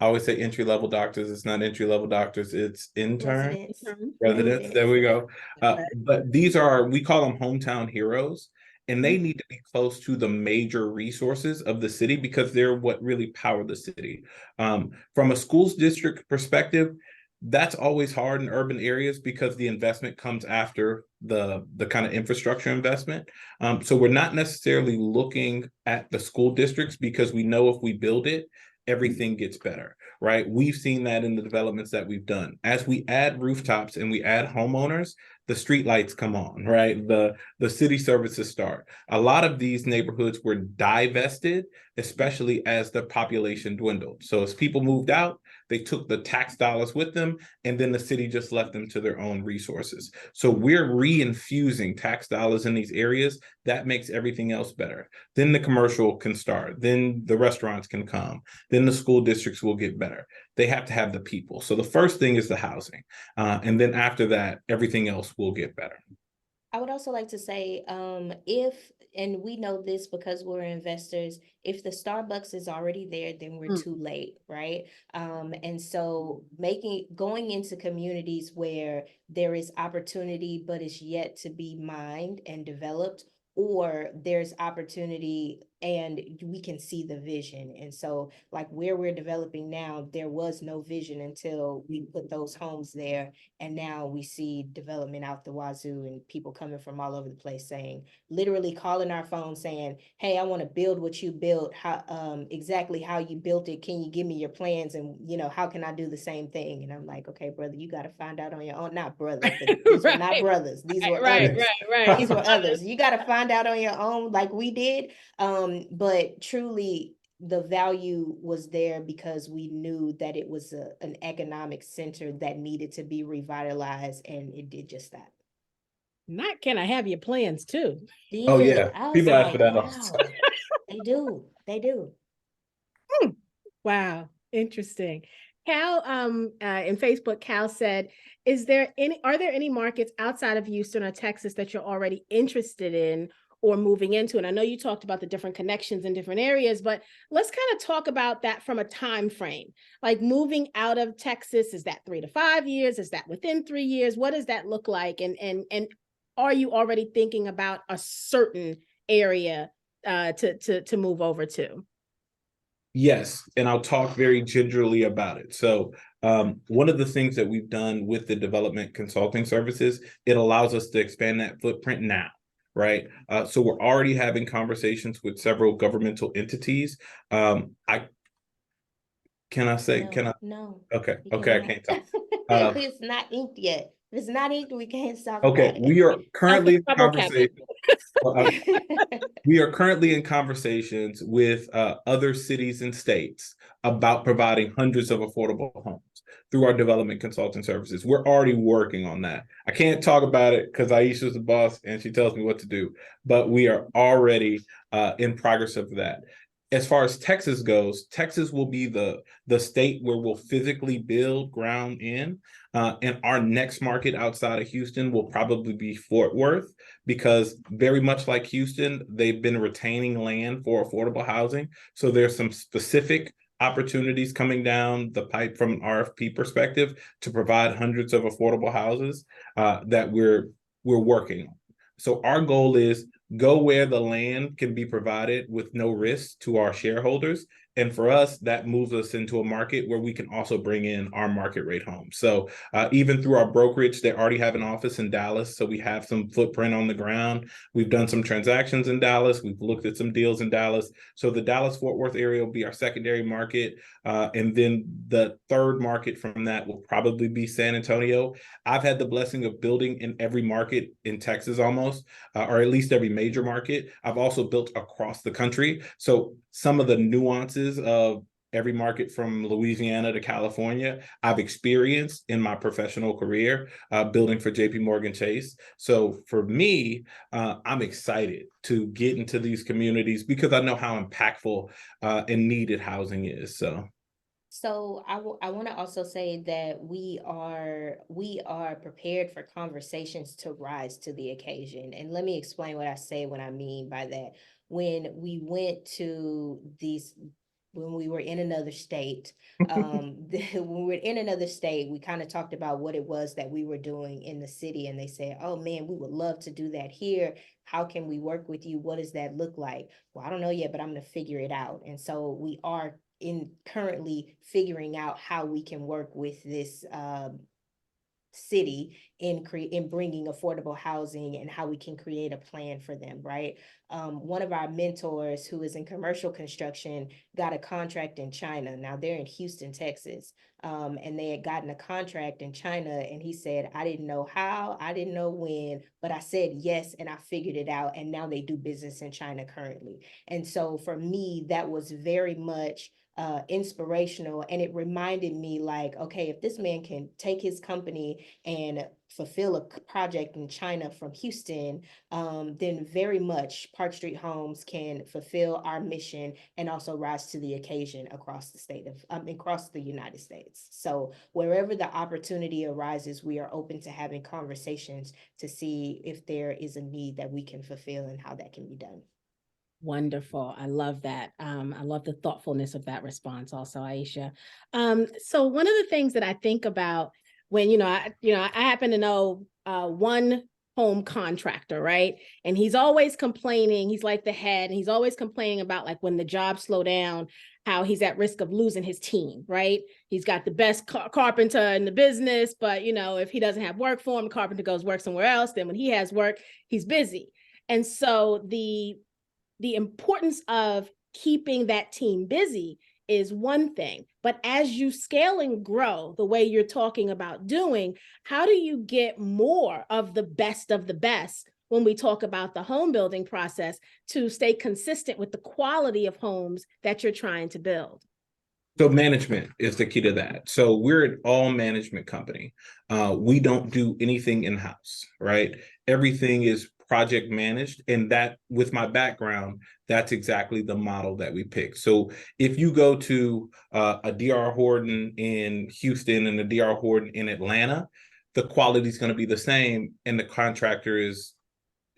always say entry-level doctors. It's not entry-level doctors, it's interns, residents. There we go. But we call them hometown heroes, and they need to be close to the major resources of the city because they're what really power the city. From a schools district perspective, that's always hard in urban areas because the investment comes after the kind of infrastructure investment. So we're not necessarily looking at the school districts because we know if we build it, everything gets better, right? We've seen that in the developments that we've done. As we add rooftops and we add homeowners, the streetlights come on, right? The city services start. A lot of these neighborhoods were divested, especially as the population dwindled. So as people moved out, they took the tax dollars with them, and then the city just left them to their own resources. So we're reinfusing tax dollars in these areas. That makes everything else better. Then the commercial can start. Then the restaurants can come. Then the school districts will get better. They have to have the people. So the first thing is the housing. And then after that, everything else will get better. I would also like to say, if, and we know this because we're investors, if the Starbucks is already there, then we're Mm. too late, right? And so going into communities where there is opportunity, but it's yet to be mined and developed, or there's opportunity and we can see the vision. And so like where we're developing now, there was no vision until we put those homes there. And now we see development out the wazoo and people coming from all over the place saying, literally calling our phone saying, hey, I want to build what you built, how exactly how you built it. Can you give me your plans? And how can I do the same thing? And I'm like, okay, brother, you got to find out on your own. Not brother, but these were not brothers. These were others. Right. These were others. You got to find out on your own like we did. But truly the value was there because we knew that it was an economic center that needed to be revitalized, and it did just that. Not can I have your plans too? Oh yeah, I was people ask for like, that wow, also. they do. Wow, interesting. Cal, in Facebook, Cal said, are there any markets outside of Houston or Texas that you're already interested in or moving into? And I know you talked about the different connections in different areas, but let's kind of talk about that from a time frame. Like moving out of Texas, is that 3 to 5 years? Is that within 3 years? What does that look like? And are you already thinking about a certain area to move over to? Yes, and I'll talk very gingerly about it. So, one of the things that we've done with the development consulting services, it allows us to expand that footprint now, right? So we're already having conversations with several governmental entities. I can I say, No, can I? no, Okay, you okay, I cannot. can't talk. Uh, It's not inked yet. If it's not inked, we can't talk okay, about we are currently in Double capping. conversation. it. We are currently in conversations with other cities and states about providing hundreds of affordable homes through our development consulting services. We're already working on that. I can't talk about it because Aisha's the boss and she tells me what to do, but we are already in progress of that. As far as Texas goes, Texas will be the state where we'll physically build ground in. And our next market outside of Houston will probably be Fort Worth, because very much like Houston, they've been retaining land for affordable housing. So there's some specific opportunities coming down the pipe from an RFP perspective to provide hundreds of affordable houses that we're working on. So our goal is go where the land can be provided with no risk to our shareholders. And for us, that moves us into a market where we can also bring in our market rate homes. So even through our brokerage, they already have an office in Dallas. So we have some footprint on the ground. We've done some transactions in Dallas. We've looked at some deals in Dallas. So the Dallas-Fort Worth area will be our secondary market. And then the third market from that will probably be San Antonio. I've had the blessing of building in every market in Texas almost, or at least every major market. I've also built across the country. So some of the nuances of every market from Louisiana to California, I've experienced in my professional career building for JP Morgan Chase. So for me, I'm excited to get into these communities because I know how impactful and needed housing is. So I want to also say that we are prepared for conversations to rise to the occasion. And let me explain what I say, what I mean by that. When we went to these, when we were in another state, when we were in another state, we kind of talked about what it was that we were doing in the city, and they said, "Oh man, we would love to do that here. How can we work with you? What does that look like?" Well, I don't know yet, but I'm going to figure it out. And so we are currently figuring out how we can work with this city in bringing affordable housing and how we can create a plan for them, right? One of our mentors who is in commercial construction got a contract in China. Now they're in Houston, Texas. And they had gotten a contract in China, and he said, I didn't know how, I didn't know when, but I said yes, and I figured it out, and now they do business in China currently. And so for me, that was very much inspirational, and it reminded me, like, okay, if this man can take his company and fulfill a project in China from Houston, then very much Park Street Homes can fulfill our mission and also rise to the occasion across the state of across the United States. So wherever the opportunity arises, we are open to having conversations to see if there is a need that we can fulfill and how that can be done. Wonderful. I love that. I love the thoughtfulness of that response also, Aisha. So one of the things that I think about when, I happen to know one home contractor, right? And he's always complaining. He's like the head, and he's always complaining about like when the jobs slow down, how he's at risk of losing his team, right? He's got the best carpenter in the business, but if he doesn't have work for him, the carpenter goes work somewhere else. Then when he has work, he's busy. And so the importance of keeping that team busy is one thing, but as you scale and grow the way you're talking about doing, how do you get more of the best when we talk about the home building process to stay consistent with the quality of homes that you're trying to build? So management is the key to that. So we're an all management company. We don't do anything in-house, right? Everything is project managed. And that, with my background, that's exactly the model that we pick. So if you go to a D.R. Horton in Houston and a D.R. Horton in Atlanta, the quality is going to be the same, and the contractor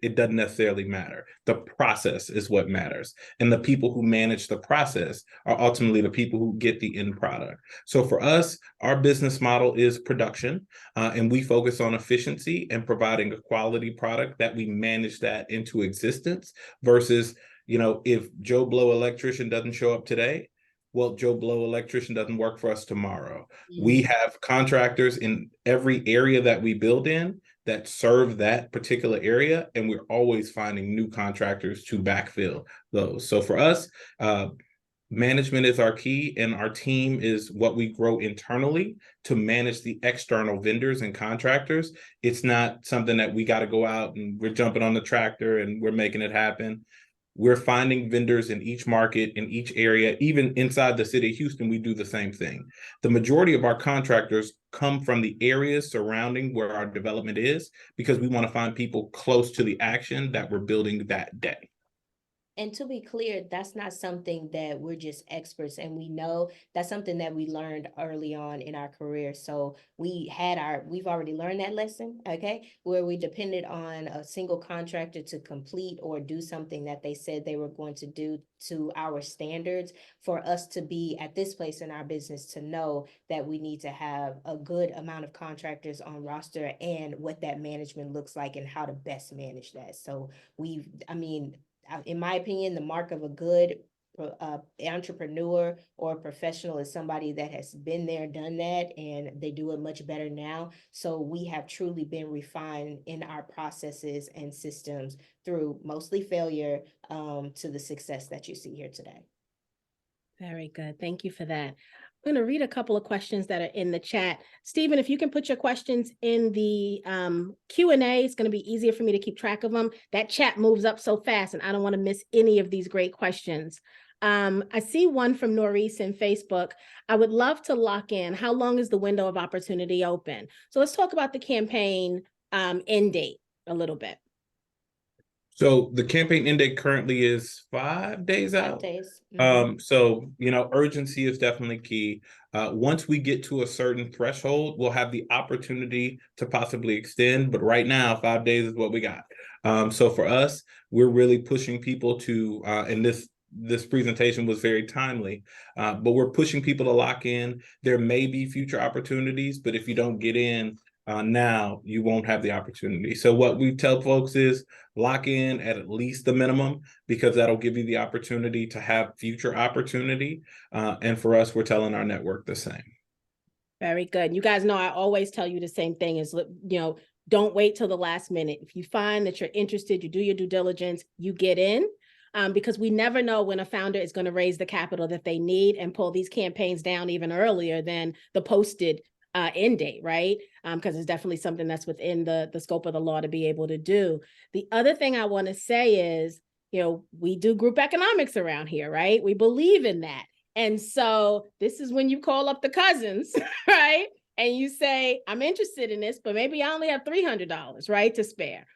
it doesn't necessarily matter. The process is what matters. And the people who manage the process are ultimately the people who get the end product. So for us, our business model is production, and we focus on efficiency and providing a quality product that we manage that into existence versus, if Joe Blow electrician doesn't show up today, well, Joe Blow electrician doesn't work for us tomorrow. We have contractors in every area that we build in that serve that particular area, and we're always finding new contractors to backfill those. So for us, management is our key, and our team is what we grow internally to manage the external vendors and contractors. It's not something that we got to go out and we're jumping on the tractor and we're making it happen. We're finding vendors in each market, in each area. Even inside the city of Houston, we do the same thing. The majority of our contractors come from the areas surrounding where our development is, because we want to find people close to the action that we're building that day. And to be clear, that's not something that we're just experts, and we know that's something that we learned early on in our career. So we've already learned that lesson, okay, where we depended on a single contractor to complete or do something that they said they were going to do to our standards. For us to be at this place in our business, to know that we need to have a good amount of contractors on roster and what that management looks like and how to best manage that. So in my opinion, the mark of a good entrepreneur or professional is somebody that has been there, done that, and they do it much better now. So we have truly been refined in our processes and systems through mostly failure to the success that you see here today. Very good. Thank you for that. I'm going to read a couple of questions that are in the chat. Stephen, if you can put your questions in the Q&A, it's going to be easier for me to keep track of them. That chat moves up so fast, and I don't want to miss any of these great questions. I see one from Norris in Facebook. I would love to lock in. How long is the window of opportunity open? So let's talk about the campaign end date a little bit. So the campaign end date currently is 5 days out. 5 days. So, urgency is definitely key. Once we get to a certain threshold, we'll have the opportunity to possibly extend. But right now, 5 days is what we got. So for us, we're really pushing people to, and this presentation was very timely, but we're pushing people to lock in. There may be future opportunities, but if you don't get in now, you won't have the opportunity. So what we tell folks is lock in at least the minimum, because that'll give you the opportunity to have future opportunity. And for us, we're telling our network the same. Very good. You guys know I always tell you the same thing is, don't wait till the last minute. If you find that you're interested, you do your due diligence, you get in, because we never know when a founder is going to raise the capital that they need and pull these campaigns down even earlier than the posted end date, right? Because it's definitely something that's within the scope of the law to be able to do. The other thing I want to say is, we do group economics around here, right? We believe in that. And so this is when you call up the cousins, right? And you say, I'm interested in this, but maybe I only have $300, right, to spare.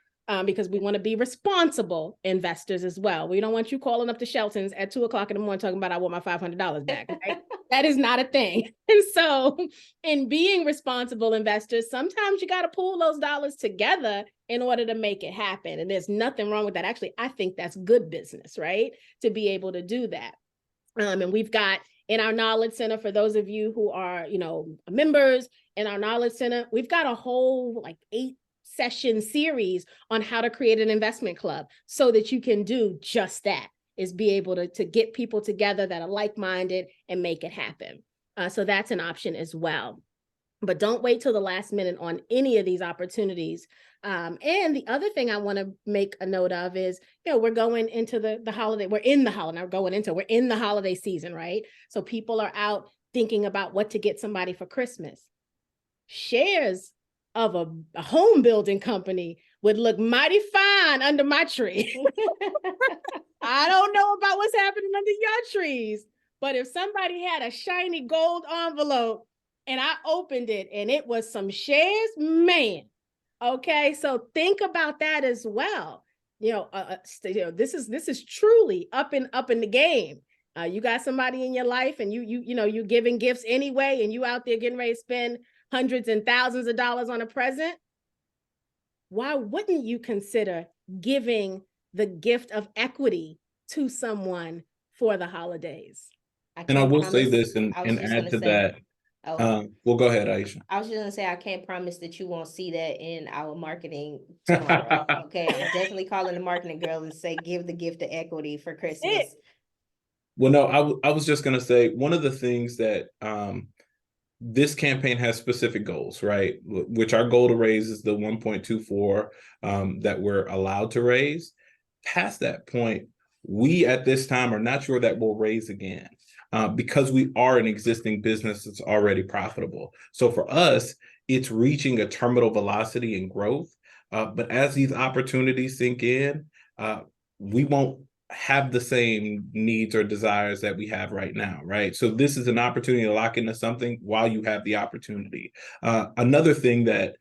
Because we want to be responsible investors as well. We don't want you calling up the Sheltons at 2:00 in the morning talking about, I want my $500 back. Right? That is not a thing. And so in being responsible investors, sometimes you got to pull those dollars together in order to make it happen. And there's nothing wrong with that. Actually, I think that's good business, right? To be able to do that. And we've got in our Knowledge Center, for those of you who are, members in our Knowledge Center, we've got a whole 8-session series on how to create an investment club so that you can do just that, is be able to get people together that are like-minded and make it happen. So that's an option as well. But don't wait till the last minute on any of these opportunities. And the other thing I want to make a note of is, we're going into the holiday. We're in the holiday season, right? So people are out thinking about what to get somebody for Christmas. Shares of a home building company would look mighty fine under my tree. I don't know about what's happening under your trees, but if somebody had a shiny gold envelope and I opened it and it was some shares, man. Okay, so think about that as well. This is truly up in the game. You got somebody in your life, and you're giving gifts anyway, and you out there getting ready to spend hundreds and thousands of dollars on a present. Why wouldn't you consider giving the gift of equity to someone for the holidays? And I will say this and add to that. Well, go ahead, Aisha. I was just gonna say, I can't promise that you won't see that in our marketing tomorrow. Okay, I'm definitely calling the marketing girl and say, give the gift of equity for Christmas. Well, no, I was just gonna say, one of the things that this campaign has specific goals, right? Which our goal to raise is the 1.24 that we're allowed to raise. Past that point, we at this time are not sure that we'll raise again. Because we are an existing business that's already profitable. So for us, it's reaching a terminal velocity and growth. But as these opportunities sink in, we won't have the same needs or desires that we have right now, right? So this is an opportunity to lock into something while you have the opportunity. Another thing that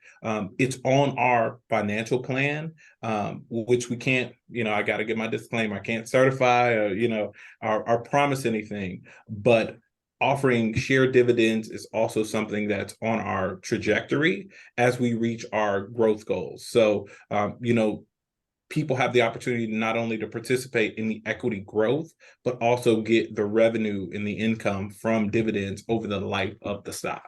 it's on our financial plan, which we can't, I got to give my disclaimer, I can't certify or promise anything, but offering share dividends is also something that's on our trajectory as we reach our growth goals. So, people have the opportunity not only to participate in the equity growth, but also get the revenue and the income from dividends over the life of the stock.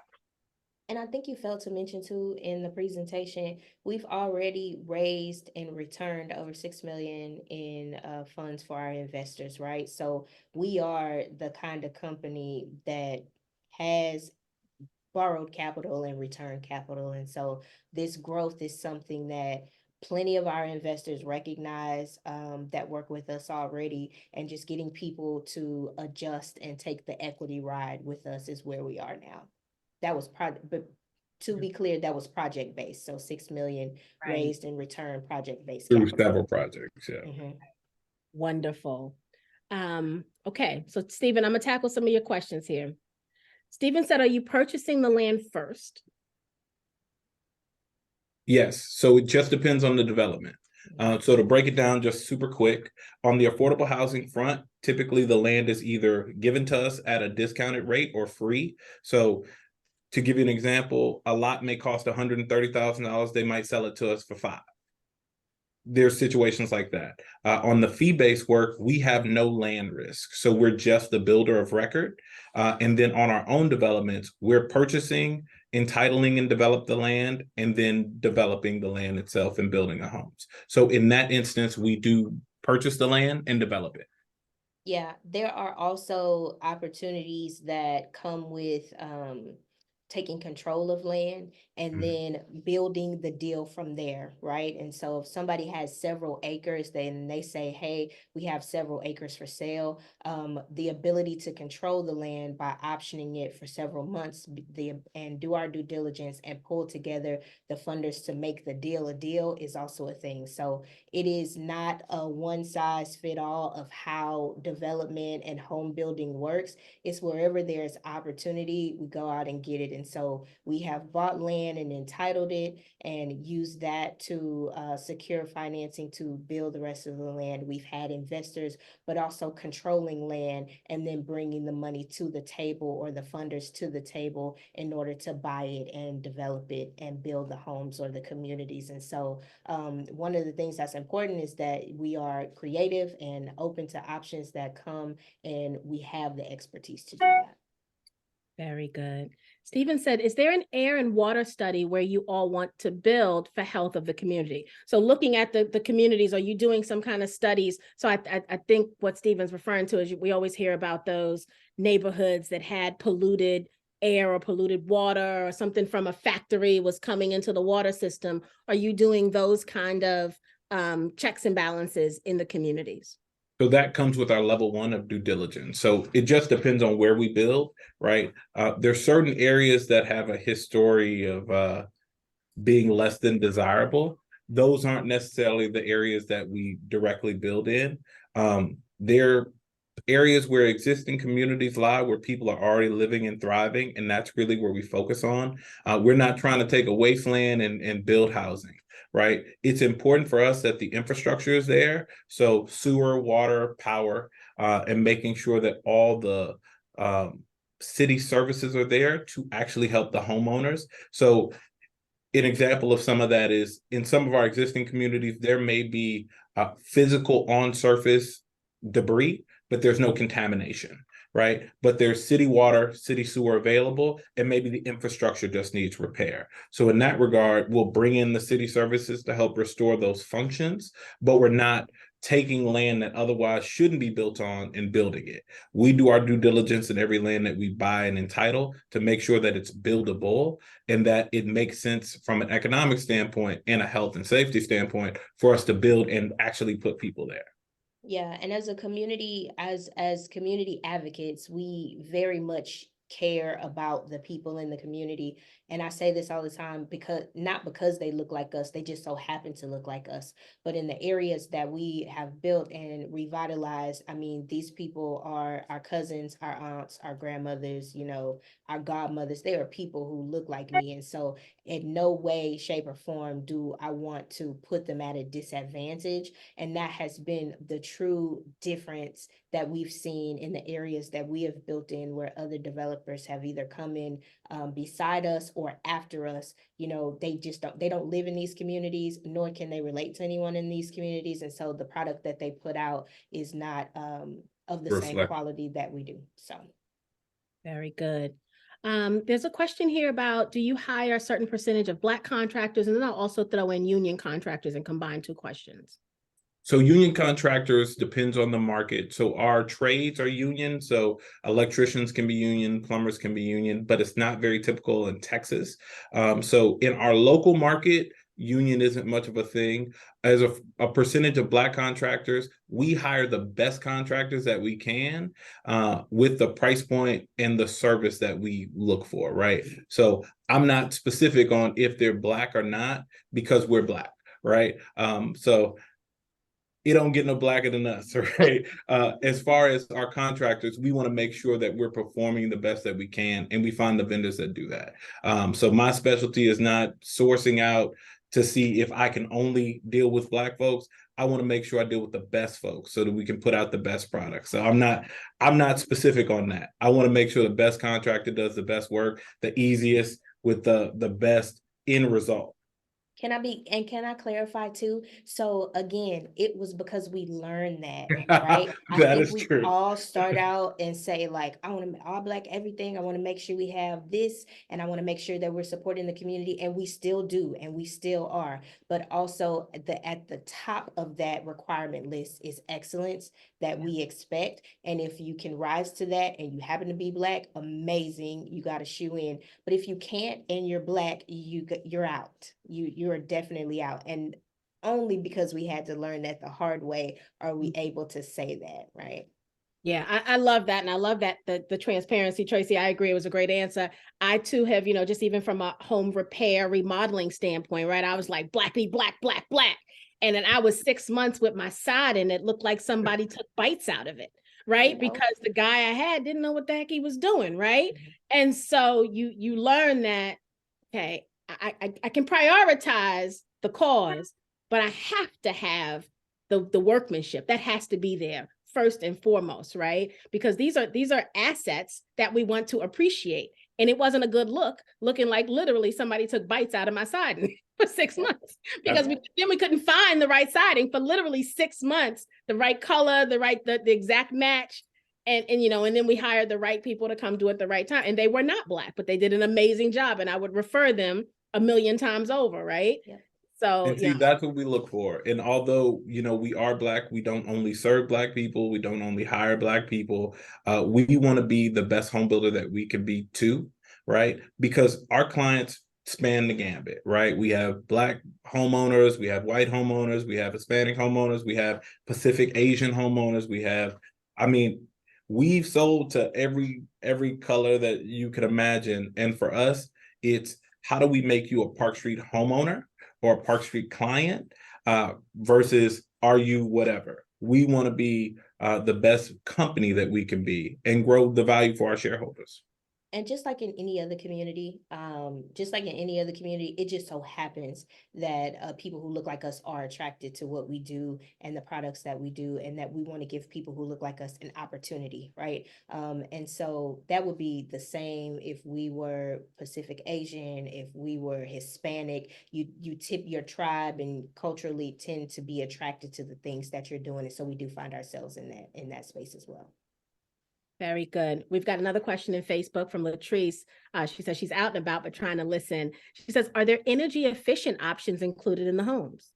And I think you failed to mention too in the presentation, we've already raised and returned over $6 million in funds for our investors, right? So we are the kind of company that has borrowed capital and returned capital. And so this growth is something that plenty of our investors recognize, that work with us already, and just getting people to adjust and take the equity ride with us is where we are now. That was but to be clear, that was project based. So 6 million raised in return project based through several projects. Yeah. Mm-hmm. Wonderful. Okay, so Stephen, I'm gonna tackle some of your questions here. Stephen said, are you purchasing the land first? Yes, so it just depends on the development. So to break it down just super quick, on the affordable housing front, typically the land is either given to us at a discounted rate or free. So to give you an example, a lot may cost $130,000. They might sell it to us for $5,000. There's situations like that. On the fee-based work, we have no land risk. So we're just the builder of record. And then on our own developments, we're purchasing, entitling and develop the land, and then developing the land itself and building the homes. So in that instance, we do purchase the land and develop it. Yeah, there are also opportunities that come with taking control of land and Mhm. then building the deal from there, right? And so if somebody has several acres, then they say, hey, we have several acres for sale. The ability to control the land by optioning it for several months, and do our due diligence and pull together the funders to make the deal a deal is also a thing. So it is not a one size fit all of how development and home building works. It's wherever there's opportunity, we go out and get it. And so we have bought land and entitled it and used that to secure financing to build the rest of the land. We've had investors, but also controlling land and then bringing the money to the table or the funders to the table in order to buy it and develop it and build the homes or the communities. And so one of the things that's important is that we are creative and open to options that come, and we have the expertise to do that. Very good. Stephen said, is there an air and water study where you all want to build for health of the community? So looking at the communities, are you doing some kind of studies? So I think what Stephen's referring to is we always hear about those neighborhoods that had polluted air or polluted water or something from a factory was coming into the water system. Are you doing those kind of checks and balances in the communities? So that comes with our level 1 of due diligence. So it just depends on where we build, right? There's certain areas that have a history of being less than desirable. Those aren't necessarily the areas that we directly build in. They're areas where existing communities lie, where people are already living and thriving, and that's really where we focus on. We're not trying to take a wasteland and build housing, right? It's important for us that the infrastructure is there, so sewer, water, power, and making sure that all the city services are there to actually help the homeowners. So an example of some of that is in some of our existing communities, there may be physical on-surface debris, but there's no contamination, right? But there's city water, city sewer available, and maybe the infrastructure just needs repair. So in that regard, we'll bring in the city services to help restore those functions, but we're not taking land that otherwise shouldn't be built on and building it. We do our due diligence in every land that we buy and entitle to make sure that it's buildable and that it makes sense from an economic standpoint and a health and safety standpoint for us to build and actually put people there. Yeah, and as a community, as community advocates, we very much care about the people in the community. And I say this all the time because not because they look like us, they just so happen to look like us. But in the areas that we have built and revitalized, I mean, these people are our cousins, our aunts, our grandmothers, you know, our godmothers. They are people who look like me. And so in no way, shape, or form do I want to put them at a disadvantage. And that has been the true difference that we've seen in the areas that we have built in, where other developers have either come in beside us or after us. You know, they don't live in these communities, nor can they relate to anyone in these communities. And so the product that they put out is not of the same quality that we do. So very good. There's a question here about, do you hire a certain percentage of Black contractors? And then I'll also throw in union contractors and combine two questions. So union contractors depends on the market. So our trades are union. So electricians can be union, plumbers can be union, but it's not very typical in Texas. So in our local market, union isn't much of a thing. As a percentage of Black contractors, we hire the best contractors that we can with the price point and the service that we look for, right? So I'm not specific on if they're Black or not because we're Black, right? So it don't get no blacker than us, right? As far as our contractors, we want to make sure that we're performing the best that we can, and we find the vendors that do that. So my specialty is not sourcing out to see if I can only deal with Black folks. I want to make sure I deal with the best folks so that we can put out the best products. So I'm not specific on that. I want to make sure the best contractor does the best work, the easiest with the best end result. Can I clarify too? So again, it was because we learned that, right? I That think is we true. all start out and say like, I want to all Black everything. I want to make sure we have this, and I want to make sure that we're supporting the community, and we still do, and we still are. But also at the top of that requirement list is excellence that we expect. And if you can rise to that and you happen to be Black, amazing, you got a shoe in. But if you can't and you're Black, you're out. You're definitely out. And only because we had to learn that the hard way are we able to say that, right? Yeah, I love that. And I love that the transparency, Tracy. I agree. It was a great answer. I too have, just even from a home repair remodeling standpoint, right? I was like, Black, be Black, Black, Black. And then I was 6 months with my side and it looked like somebody took bites out of it, right? Because the guy I had didn't know what the heck he was doing, right? And so you learn that, okay, I can prioritize the cause, but I have to have the workmanship that has to be there first and foremost, right? Because these are assets that we want to appreciate. And it wasn't a good looking like literally somebody took bites out of my siding for 6 months because we couldn't find the right siding for literally 6 months, the right color, the exact match. And then we hired the right people to come do it at the right time. And they were not Black, but they did an amazing job. And I would refer them a million times over, right? Yeah. So And see, that's what we look for. And although, we are Black, we don't only serve Black people, we don't only hire Black people. We want to be the best home builder that we can be too, right? Because our clients span the gambit, right? We have Black homeowners, we have white homeowners, we have Hispanic homeowners, we have Pacific Asian homeowners, we've sold to every color that you could imagine. And for us, it's how do we make you a Park Street homeowner or a Park Street client versus are you whatever? We want to be the best company that we can be and grow the value for our shareholders. And just like in any other community, it just so happens that people who look like us are attracted to what we do and the products that we do, and that we want to give people who look like us an opportunity, right? And so that would be the same if we were Pacific Asian, if we were Hispanic. You tip your tribe and culturally tend to be attracted to the things that you're doing, and so we do find ourselves in that space as well. Very good. We've got another question in Facebook from Latrice. She says she's out and about, but trying to listen. She says, are there energy efficient options included in the homes?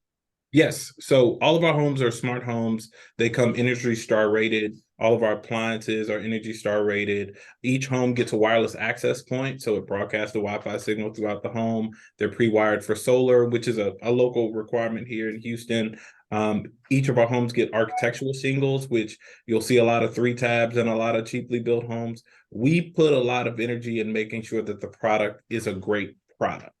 Yes. So all of our homes are smart homes. They come Energy Star rated. All of our appliances are Energy Star rated. Each home gets a wireless access point, so it broadcasts the Wi-Fi signal throughout the home. They're pre-wired for solar, which is a local requirement here in Houston. Each of our homes get architectural shingles, which you'll see a lot of 3 tabs and a lot of cheaply built homes. We put a lot of energy in making sure that the product is a great product.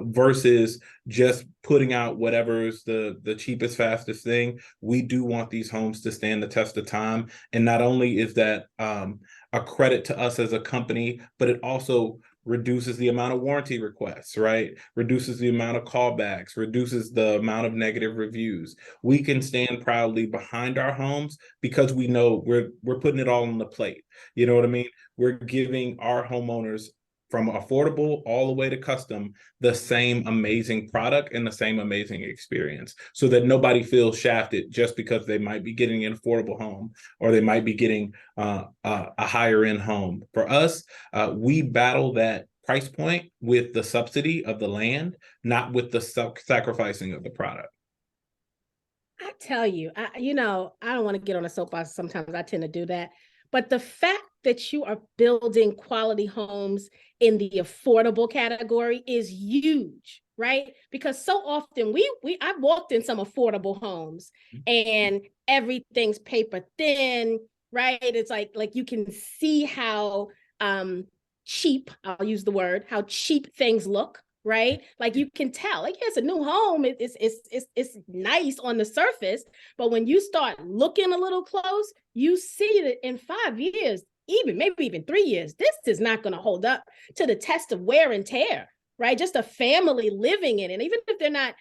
Versus just putting out whatever's the cheapest, fastest thing. We do want these homes to stand the test of time. And not only is that a credit to us as a company, but it also reduces the amount of warranty requests, right? Reduces the amount of callbacks, reduces the amount of negative reviews. We can stand proudly behind our homes because we know we're putting it all on the plate. You know what I mean? We're giving our homeowners, from affordable all the way to custom, the same amazing product and the same amazing experience, so that nobody feels shafted just because they might be getting an affordable home or they might be getting a higher end home. For us, we battle that price point with the subsidy of the land, not with the sacrificing of the product. I tell you, I don't want to get on a soapbox. Sometimes I tend to do that. But the fact that you are building quality homes in the affordable category is huge, right? Because so often I've walked in some affordable homes and everything's paper thin, right? It's like you can see how cheap, I'll use the word, how cheap things look, right? Like you can tell, like, it's a new home. It's nice on the surface, but when you start looking a little close, you see that in 5 years, maybe even 3 years, this is not going to hold up to the test of wear and tear, right? Just a family living in it, even if they're not,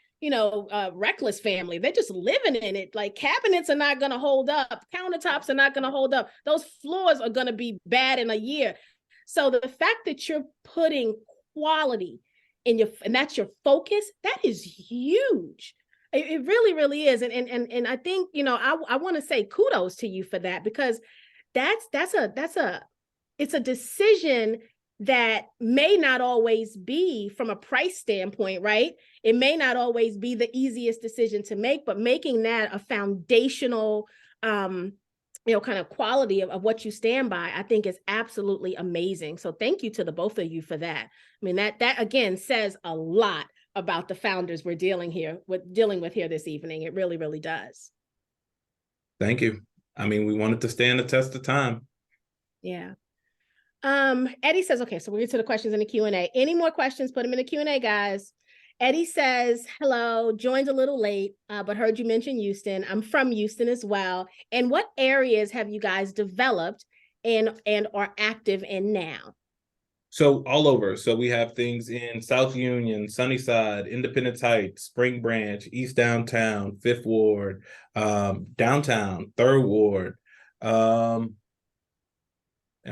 reckless family, they're just living in it. Like cabinets are not going to hold up, countertops are not going to hold up, those floors are going to be bad in a year. So the fact that you're putting quality and that's your focus, that is huge. It really, really is. And I think, I want to say kudos to you for that, because it's a decision that may not always be from a price standpoint, right? It may not always be the easiest decision to make, but making that a foundational, kind of quality of what you stand by, I think is absolutely amazing. So thank you to the both of you for that. I mean, that again says a lot about the founders we're dealing with here this evening. It really, really does. Thank you. I mean, we wanted to stand the test of time. Yeah. Eddie says, okay, so we'll get to the questions in the Q&A. Any more questions, put them in the Q&A, guys. Eddie says, hello, joined a little late, but heard you mention Houston. I'm from Houston as well. And what areas have you guys developed and are active in now? So all over. So we have things in South Union, Sunnyside, Independence Heights, Spring Branch, East Downtown, Fifth Ward, Downtown, Third Ward. Am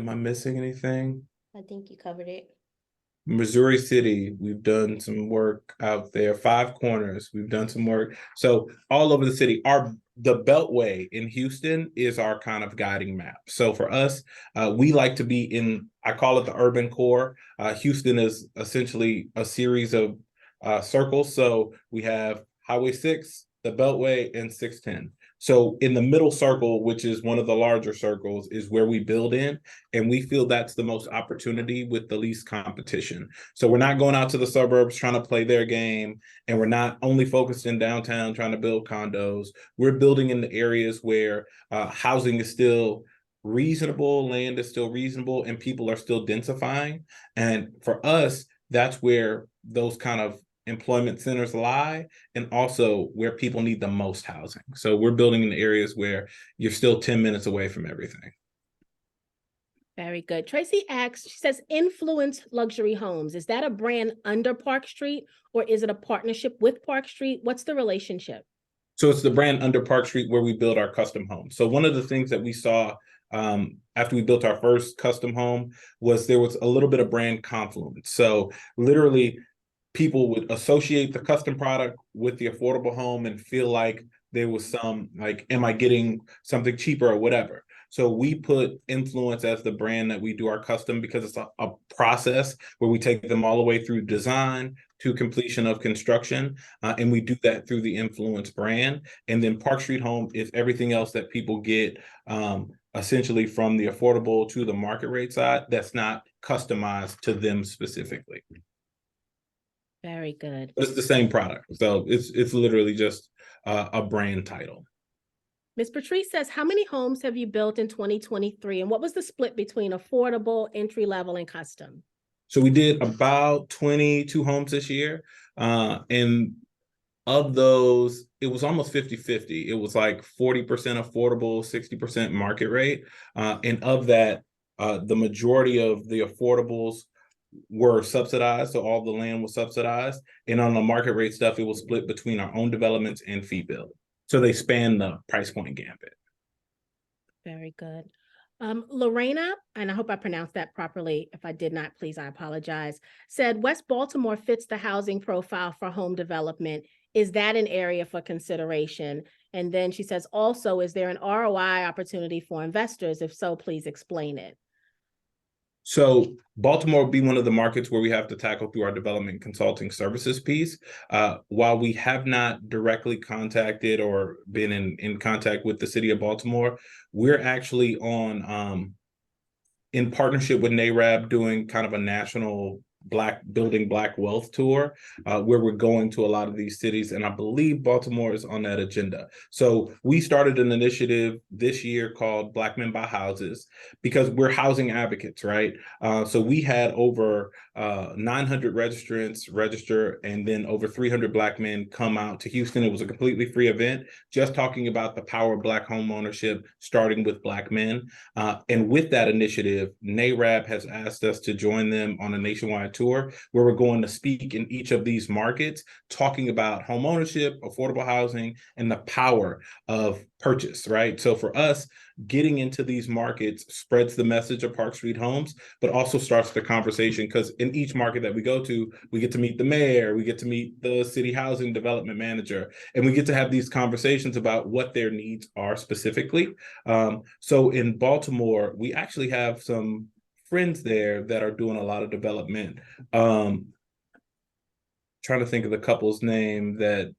I missing anything? I think you covered it. Missouri City, we've done some work out there. Five Corners, we've done some work. So all over the city. The Beltway in Houston is our kind of guiding map. So for us, we like to be in, I call it the urban core. Houston is essentially a series of circles. So we have Highway 6, the Beltway, and 610. So in the middle circle, which is one of the larger circles, is where we build in, and we feel that's the most opportunity with the least competition. So we're not going out to the suburbs trying to play their game, and we're not only focused in downtown trying to build condos. We're building in the areas where housing is still reasonable, land is still reasonable, and people are still densifying. And for us, that's where those kind of employment centers lie, and also where people need the most housing. So we're building in areas where you're still 10 minutes away from everything. Very good. Tracy asks, she says, Influence Luxury Homes. Is that a brand under Park Street, or is it a partnership with Park Street? What's the relationship? So it's the brand under Park Street where we build our custom homes. So one of the things that we saw after we built our first custom home was there was a little bit of brand confluence. So literally, people would associate the custom product with the affordable home and feel like there was some, like, am I getting something cheaper or whatever? So we put Influence as the brand that we do our custom, because it's a process where we take them all the way through design to completion of construction. And we do that through the Influence brand. And then Park Street Home is everything else that people get essentially from the affordable to the market rate side that's not customized to them specifically. Very good. But it's the same product. So it's literally just a brand title. Ms. Patrice says, how many homes have you built in 2023? And what was the split between affordable, entry level, and custom? So we did about 22 homes this year. And of those, it was almost 50-50. It was like 40% affordable, 60% market rate. And of that, the majority of the affordables were subsidized. So all the land was subsidized. And on the market rate stuff, it was split between our own developments and fee build. So they span the price point gambit. Very good. Lorena, and I hope I pronounced that properly. If I did not, please, I apologize. Said West Baltimore fits the housing profile for home development. Is that an area for consideration? And then she says, also, is there an ROI opportunity for investors? If so, please explain it. So Baltimore will be one of the markets where we have to tackle through our development consulting services piece. While we have not directly contacted or been in contact with the city of Baltimore, we're actually on in partnership with NARAB doing kind of a national building Black wealth tour, where we're going to a lot of these cities, and I believe Baltimore is on that agenda. So we started an initiative this year called Black Men Buy Houses, because we're housing advocates, right? So we had over 900 registrants register, and then over 300 Black men come out to Houston. It was a completely free event, just talking about the power of Black home ownership, starting with Black men. And with that initiative, NARAB has asked us to join them on a nationwide tour, where we're going to speak in each of these markets, talking about home ownership, affordable housing, and the power of purchase, right? So for us, getting into these markets spreads the message of Park Street Homes, but also starts the conversation, because in each market that we go to, we get to meet the mayor, we get to meet the city housing development manager, and we get to have these conversations about what their needs are specifically. So in Baltimore, we actually have some friends there that are doing a lot of development. Trying to think of the couple's name that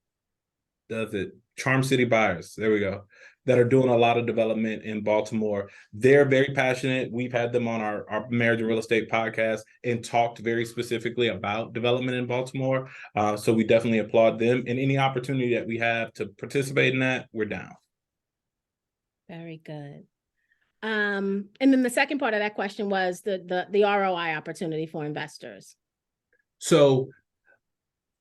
does it. Charm City Buyers. There we go. That are doing a lot of development in Baltimore. They're very passionate. We've had them on our Marriage and Real Estate podcast and talked very specifically about development in Baltimore. So we definitely applaud them. And any opportunity that we have to participate in that, we're down. Very good. And then the second part of that question was the ROI opportunity for investors. So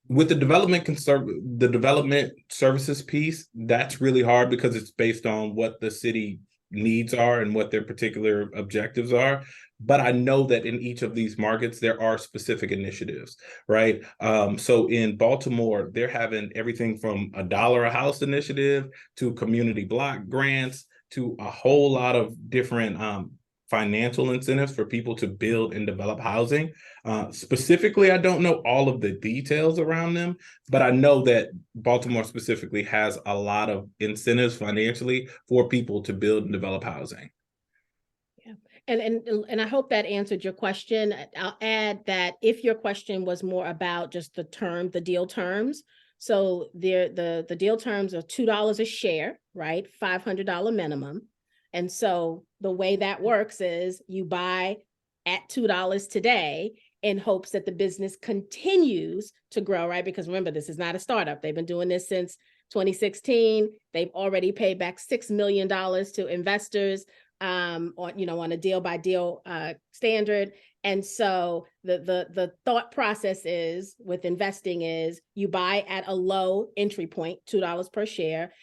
with the development services piece, that's really hard because it's based on what the city needs are and what their particular objectives are. But I know that in each of these markets, there are specific initiatives, right? So in Baltimore, they're having everything from $1 a house initiative to community block grants to a whole lot of different financial incentives for people to build and develop housing. Specifically, I don't know all of the details around them, but I know that Baltimore specifically has a lot of incentives financially for people to build and develop housing. Yeah, and I hope that answered your question. I'll add that if your question was more about just the deal terms, so the deal terms are $2 a share, right? $500 minimum. And so the way that works is you buy at $2 today in hopes that the business continues to grow, right? Because remember, this is not a startup. They've been doing this since 2016. They've already paid back $6 million to investors on a deal by deal standard. And so the thought process is with investing is you buy at a low entry point, $2 per share.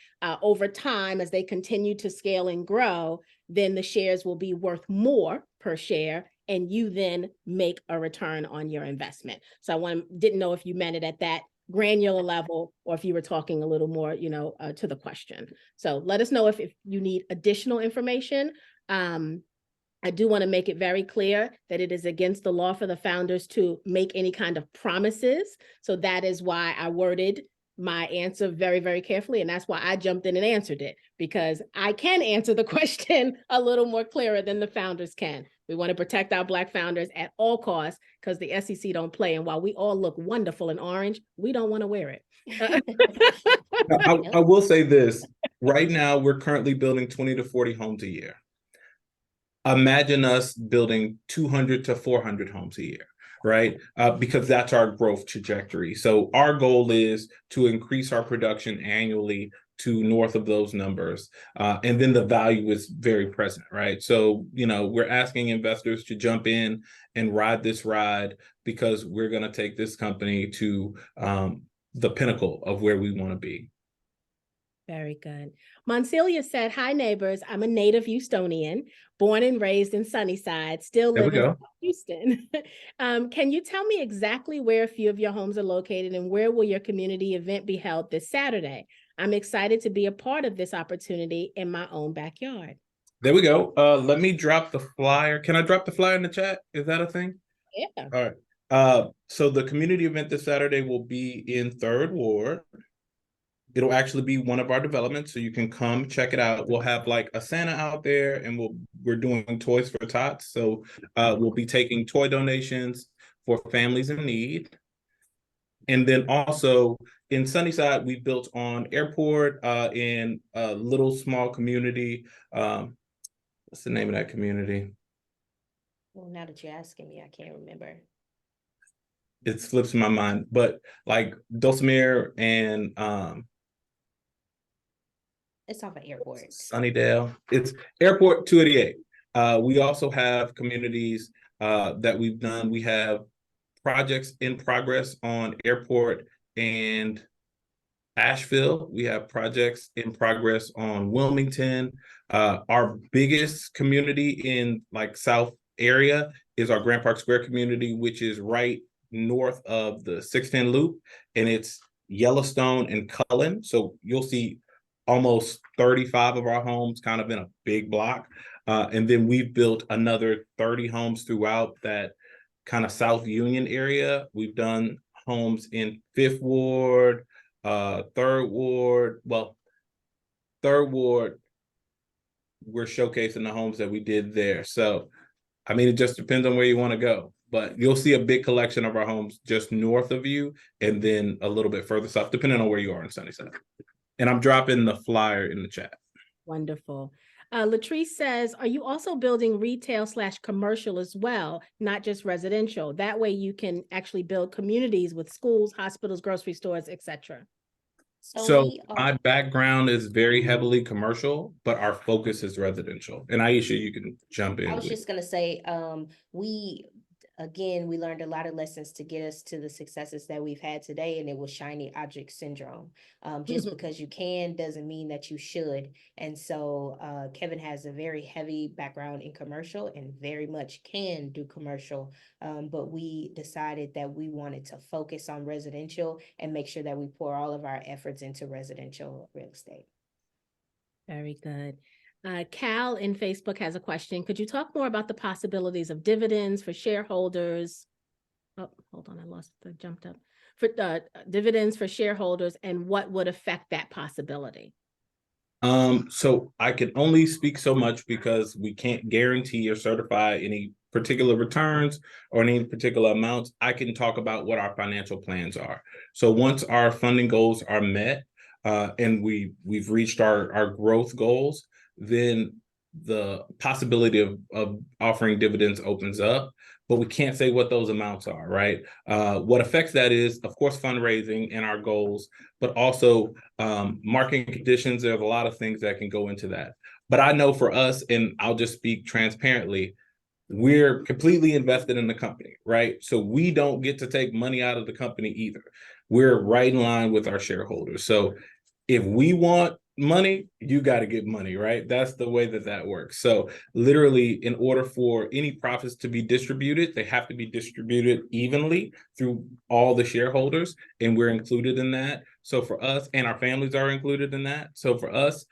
Over time, as they continue to scale and grow, then the shares will be worth more per share, and you then make a return on your investment. So didn't know if you meant it at that granular level or if you were talking a little more, to the question. So let us know if you need additional information. I do want to make it very clear that it is against the law for the founders to make any kind of promises. So that is why I worded my answer very, very carefully. And that's why I jumped in and answered it, because I can answer the question a little more clearer than the founders can. We want to protect our Black founders at all costs because the SEC don't play. And while we all look wonderful in orange, we don't want to wear it. I will say this. Right now, we're currently building 20 to 40 homes a year. Imagine us building 200 to 400 homes a year. Right? Because that's our growth trajectory. So our goal is to increase our production annually to north of those numbers. And then the value is very present, right? So, we're asking investors to jump in and ride this ride because we're going to take this company to the pinnacle of where we want to be. Very good. Monsilia said, "Hi, neighbors. I'm a native Houstonian, born and raised in Sunnyside, still living in Houston. Can you tell me exactly where a few of your homes are located and where will your community event be held this Saturday? I'm excited to be a part of this opportunity in my own backyard." There we go. Let me drop the flyer. Can I drop the flyer in the chat? Is that a thing? Yeah. All right. So the community event this Saturday will be in 3rd Ward. It'll actually be one of our developments, so you can come check it out. We'll have like a Santa out there, and we're doing Toys for Tots. So we'll be taking toy donations for families in need. And then also in Sunnyside, we built on Airport in a little small community. What's the name of that community? Well, now that you're asking me, I can't remember. It slips my mind, but like Dulcimere and it's off of Airport. Sunnydale. It's Airport 288. We also have communities that we've done. We have projects in progress on Airport and Asheville. We have projects in progress on Wilmington. Our biggest community in like South area is our Grand Park Square community, which is right north of the 610 Loop, and it's Yellowstone and Cullen. So you'll see almost 35 of our homes kind of in a big block. And then we've built another 30 homes throughout that kind of South Union area. We've done homes in 5th Ward, 3rd Ward. Well, 3rd Ward, we're showcasing the homes that we did there. So, I mean, it just depends on where you want to go. But you'll see a big collection of our homes just north of you, and then a little bit further south, depending on where you are in Sunnyside. And I'm dropping the flyer in the chat. Wonderful. Latrice says, are you also building retail/commercial as well, not just residential? That way you can actually build communities with schools, hospitals, grocery stores, etc. So my background is very heavily commercial, but our focus is residential. And Aisha, you can jump in. I was just going to say, we learned a lot of lessons to get us to the successes that we've had today, and it was shiny object syndrome. Just because you can doesn't mean that you should. And so Kevin has a very heavy background in commercial and very much can do commercial. But we decided that we wanted to focus on residential and make sure that we pour all of our efforts into residential real estate. Very good. Cal in Facebook has a question. Could you talk more about the possibilities of dividends for shareholders? Oh, hold on, I jumped up. For dividends for shareholders, and what would affect that possibility? So I can only speak so much because we can't guarantee or certify any particular returns or any particular amounts. I can talk about what our financial plans are. So once our funding goals are met, and we've reached our growth goals, then the possibility of offering dividends opens up, but we can't say what those amounts are, right? What affects that is, of course, fundraising and our goals, but also market conditions. There's a lot of things that can go into that. But I know for us, and I'll just speak transparently, we're completely invested in the company, right? So we don't get to take money out of the company either. We're right in line with our shareholders. So if we want money, you got to get money, right? That's the way that works. So literally, in order for any profits to be distributed, they have to be distributed evenly through all the shareholders, and we're included in that. So for us, and our families are included in that. So for us,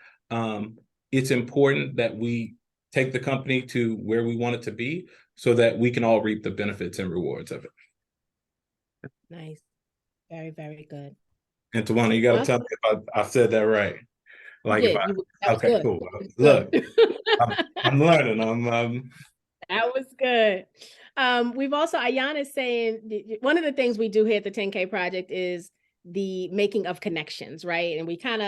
it's important that we take the company to where we want it to be so that we can all reap the benefits and rewards of it. Nice. Very, very good. And Tawana, you got to tell me if I said that right. Like, yeah, okay, good. cool. Look, I'm learning. That was good. We've also, Ayana is saying, one of the things we do here at the 10K Project is the making of connections, right? And we've kind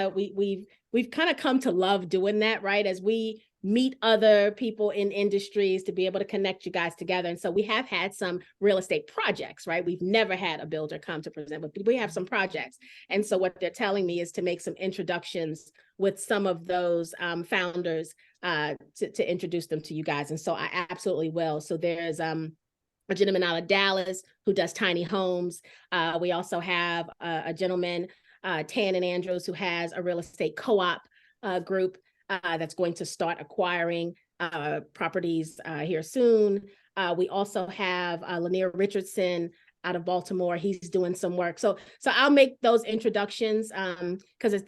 of come to love doing that, right? As we meet other people in industries to be able to connect you guys together. And so we have had some real estate projects, right? We've never had a builder come to present, but we have some projects. And so what they're telling me is to make some introductions with some of those founders to introduce them to you guys. And so I absolutely will. So there's a gentleman out of Dallas who does tiny homes. We also have a gentleman, Tan and Andrews, who has a real estate co-op group that's going to start acquiring properties here soon. We also have Lanier Richardson out of Baltimore. He's doing some work. So I'll make those introductions because it's,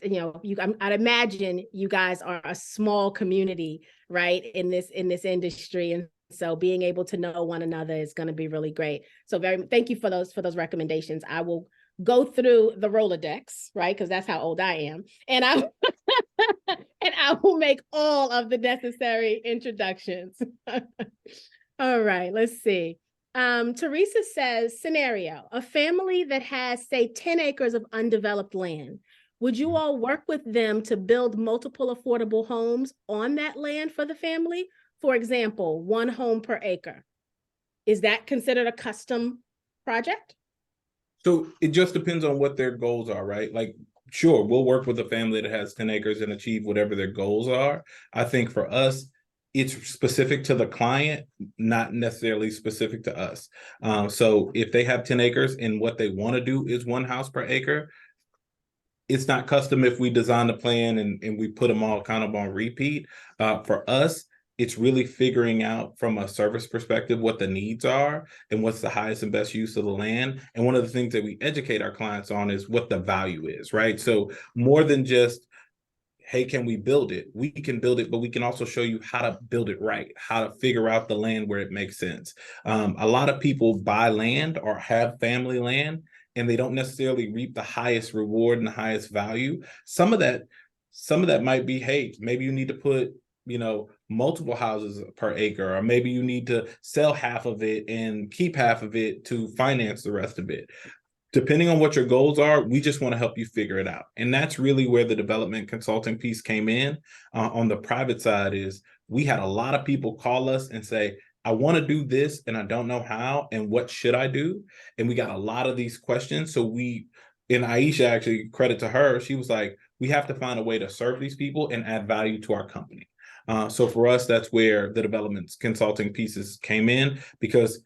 I'd imagine you guys are a small community, right, in this industry. And so being able to know one another is going to be really great. So thank you for those recommendations. I will go through the Rolodex, right? Because that's how old I am. And I will make all of the necessary introductions. All right, let's see. Teresa says, scenario, a family that has, say, 10 acres of undeveloped land. Would you all work with them to build multiple affordable homes on that land for the family? For example, 1 home per acre. Is that considered a custom project? So it just depends on what their goals are, right? Like, sure, we'll work with a family that has 10 acres and achieve whatever their goals are. I think for us, it's specific to the client, not necessarily specific to us. So if they have 10 acres and what they want to do is 1 house per acre, it's not custom if we design the plan and we put them all kind of on repeat. For us, it's really figuring out from a service perspective what the needs are and what's the highest and best use of the land. And one of the things that we educate our clients on is what the value is, right? So more than just, hey, can we build it? We can build it, but we can also show you how to build it right, how to figure out the land where it makes sense. A lot of people buy land or have family land, and they don't necessarily reap the highest reward and the highest value. Some of that might be, hey, maybe you need to put, multiple houses per acre, or maybe you need to sell half of it and keep half of it to finance the rest of it. Depending on what your goals are, we just want to help you figure it out. And that's really where the development consulting piece came in. On the private side is we had a lot of people call us and say, I want to do this and I don't know how, and what should I do? And we got a lot of these questions. So and Aisha, actually, credit to her, she was like, we have to find a way to serve these people and add value to our company. So for us, that's where the development consulting pieces came in, because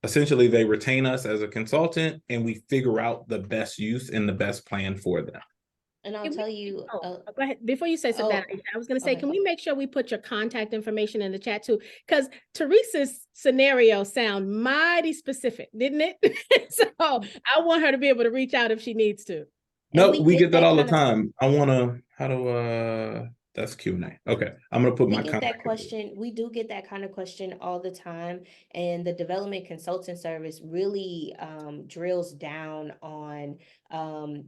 essentially they retain us as a consultant and we figure out the best use and the best plan for them. And I'll tell you, go ahead. Before you say something, I was going to say, can we make sure we put your contact information in the chat too? Because Teresa's scenario sound mighty specific, didn't it? So I want her to be able to reach out if she needs to. No, we get that all the time. That's Q&A. Okay, I'm gonna put my contact. We do get that kind of question all the time, and the development consulting service really drills down on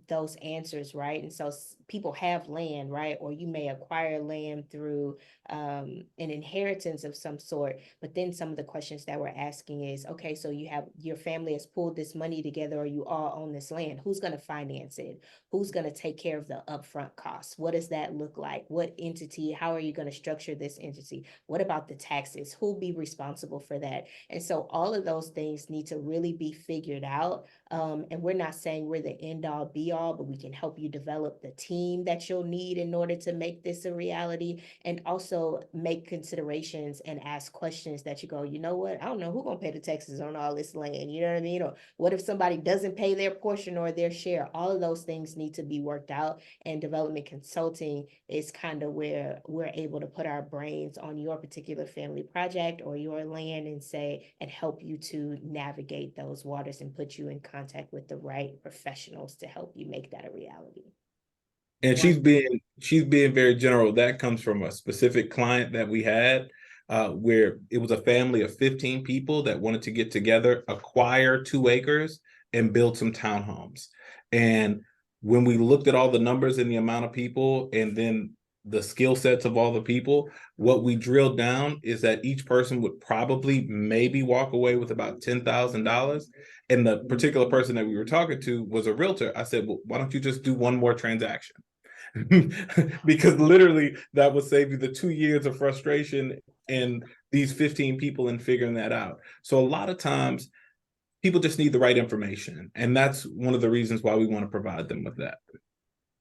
those answers, right? And so people have land, right? Or you may acquire land through an inheritance of some sort. But then some of the questions that we're asking is, okay, so your family has pulled this money together, or you all own this land. Who's going to finance it? Who's going to take care of the upfront costs? What does that look like? What entity? How are you going to structure this entity? What about the taxes? Who'll be responsible for that? And so all of those things need to really be figured out. And we're not saying we're the end all be all, but we can help you develop the team that you'll need in order to make this a reality, and also make considerations and ask questions that you go, you know what, I don't know who's gonna pay the taxes on all this land, you know what I mean? Or what if somebody doesn't pay their portion or their share? All of those things need to be worked out, and development consulting is kind of where we're able to put our brains on your particular family project or your land and help you to navigate those waters and put you in contact with the right professionals to help you make that a reality. And she's being very general. That comes from a specific client that we had, where it was a family of 15 people that wanted to get together, acquire 2 acres, and build some townhomes. And when we looked at all the numbers and the amount of people, and then the skill sets of all the people, what we drilled down is that each person would probably maybe walk away with about $10,000. And the particular person that we were talking to was a realtor. I said, well, why don't you just do one more transaction? Because literally that would save you the 2 years of frustration and these 15 people in figuring that out. So a lot of times people just need the right information. And that's one of the reasons why we want to provide them with that.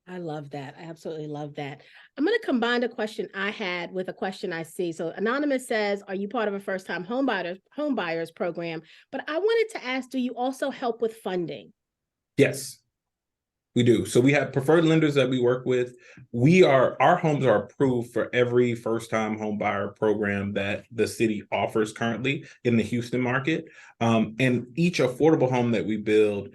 I love that. I absolutely love that. I'm going to combine a question I had with a question I see. So Anonymous says, are you part of a first-time home buyers program? But I wanted to ask, do you also help with funding? Yes, we do. So we have preferred lenders that we work with. Our homes are approved for every first-time home buyer program that the city offers currently in the Houston market. And each affordable home that we build,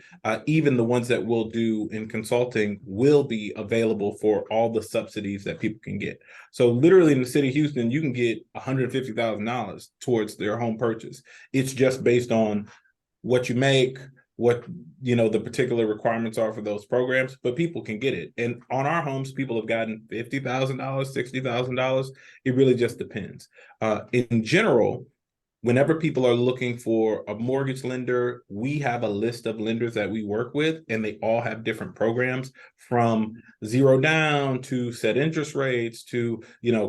even the ones that we'll do in consulting, will be available for all the subsidies that people can get. So literally in the city of Houston, you can get $150,000 towards their home purchase. It's just based on what you make, what the particular requirements are for those programs, but people can get it. And on our homes, people have gotten $50,000, $60,000. It really just depends. In general, whenever people are looking for a mortgage lender, we have a list of lenders that we work with, and they all have different programs, from 0 down to set interest rates to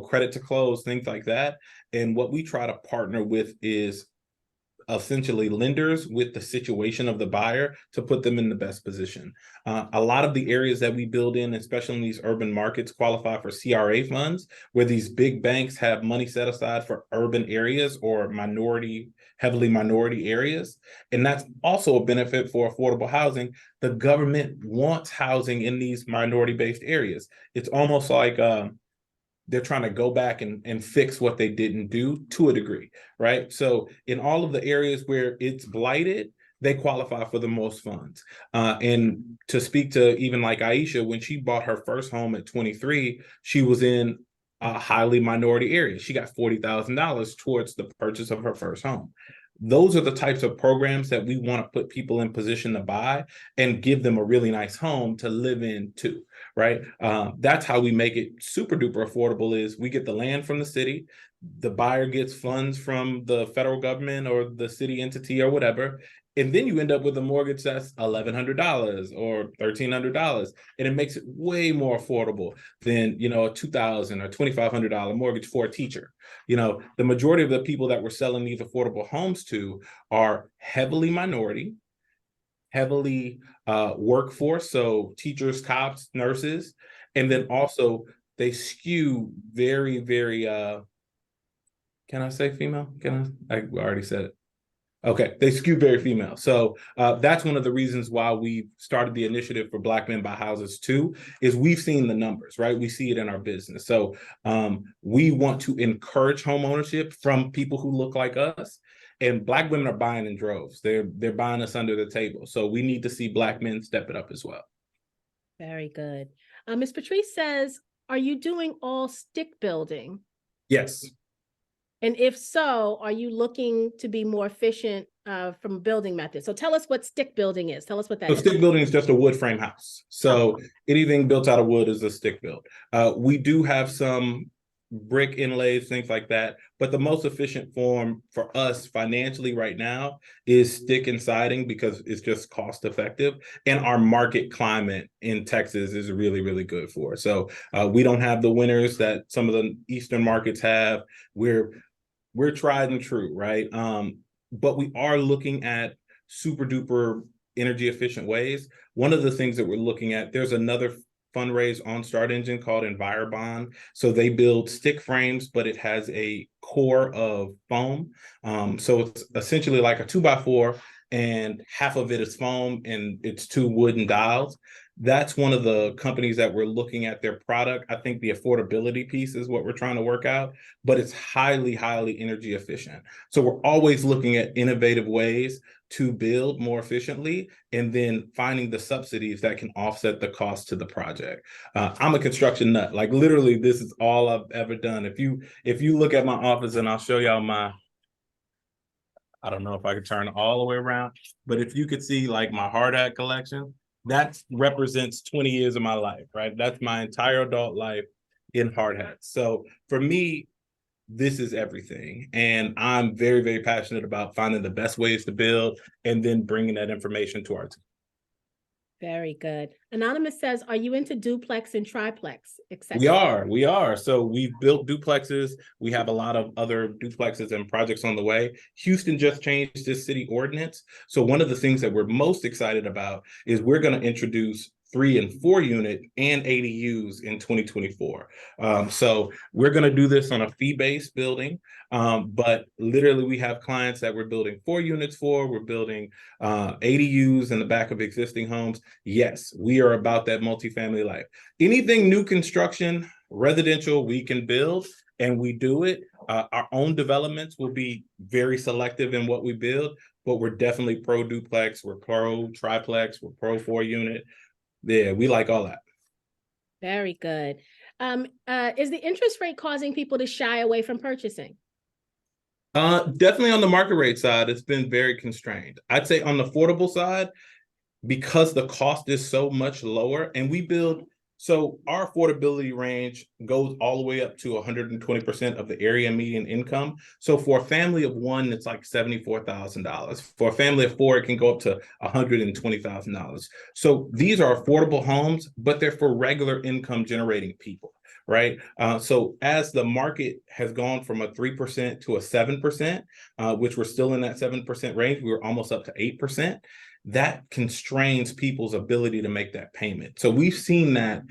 credit to close, things like that. And what we try to partner with is essentially lenders with the situation of the buyer to put them in the best position. A lot of the areas that we build in, especially in these urban markets, qualify for CRA funds, where these big banks have money set aside for urban areas or heavily minority areas. And that's also a benefit for affordable housing. The government wants housing in these minority-based areas. It's almost like they're trying to go back and fix what they didn't do to a degree, right? So in all of the areas where it's blighted, they qualify for the most funds. And to speak to even like Aisha, when she bought her first home at 23, she was in a highly minority area. She got $40,000 towards the purchase of her first home. Those are the types of programs that we want to put people in position to buy and give them a really nice home to live in too, right? That's how we make it super duper affordable is we get the land from the city, the buyer gets funds from the federal government or the city entity or whatever, and then you end up with a mortgage that's $1,100 or $1,300, and it makes it way more affordable than, you know, a $2,000 or $2,500 mortgage for a teacher. You know, the majority of the people that we're selling these affordable homes to are heavily minority, heavily workforce, so teachers, cops, nurses, and then also they skew very, very, can I say female? I already said it. Okay, they skew very female. So that's one of the reasons why we started the initiative for Black Men Buy Houses too, is we've seen the numbers, right? We see it in our business. So we want to encourage home ownership from people who look like us. And Black women are buying in droves. They're buying us under the table. So we need to see Black men step it up as well. Very good. Ms. Patrice says, are you doing all stick building? Yes. And if so, are you looking to be more efficient from building methods? So tell us what stick building is. Tell us what that is. Stick building is just a wood frame house. So anything built out of wood is a stick build. We do have some brick inlays, things like that. But the most efficient form for us financially right now is stick and siding because it's just cost effective. And our market climate in Texas is really, really good for us. So we don't have the winters that some of the Eastern markets have. We're tried and true, right? But we are looking at super duper energy efficient ways. One of the things that we're looking at, there's another fundraise on Start Engine called Envirobond. So they build stick frames, but it has a core of foam. So it's essentially like a 2x4 and half of it is foam and it's 2 wooden dials. That's one of the companies that we're looking at their product. I think the affordability piece is what we're trying to work out, but it's highly, highly energy efficient. So we're always looking at innovative ways to build more efficiently and then finding the subsidies that can offset the cost to the project. I'm a construction nut. Like literally, this is all I've ever done. If you look at my office, and I'll show y'all I don't know if I could turn all the way around, but if you could see like my hard hat collection, that represents 20 years of my life, right? That's my entire adult life in hard hats. So for me, this is everything. And I'm very, very passionate about finding the best ways to build and then bringing that information to our team. Very good. Anonymous says, are you into duplex and triplex, etc.? We are. So we've built duplexes. We have a lot of other duplexes and projects on the way. Houston just changed this city ordinance. So one of the things that we're most excited about is we're going to introduce 3 and 4 unit and ADUs in 2024. So we're going to do this on a fee-based building, but literally we have clients that we're building 4 units for. We're building ADUs in the back of existing homes. Yes, we are about that multifamily life. Anything new construction, residential, we can build and we do it. Our own developments will be very selective in what we build, but we're definitely pro duplex, we're pro triplex, we're pro 4 unit. Yeah, we like all that. Very good. Is the interest rate causing people to shy away from purchasing? Definitely on the market rate side, it's been very constrained. I'd say on the affordable side, because the cost is so much lower and we build, so our affordability range goes all the way up to 120% of the area median income. So for a family of 1, it's like $74,000. For a family of 4, it can go up to $120,000. So these are affordable homes, but they're for regular income generating people, right? So as the market has gone from a 3% to a 7%, which we're still in that 7% range, we were almost up to 8%. That constrains people's ability to make that payment. So we've seen that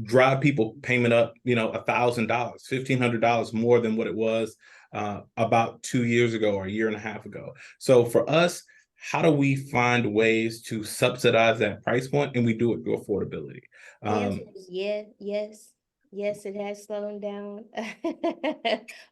drive people payment up, $1,000, $1,500 more than what it was about 2 years ago or a year and a half ago. So for us, how do we find ways to subsidize that price point? And we do it through affordability. The answer is yes. Yes, it has slowed down.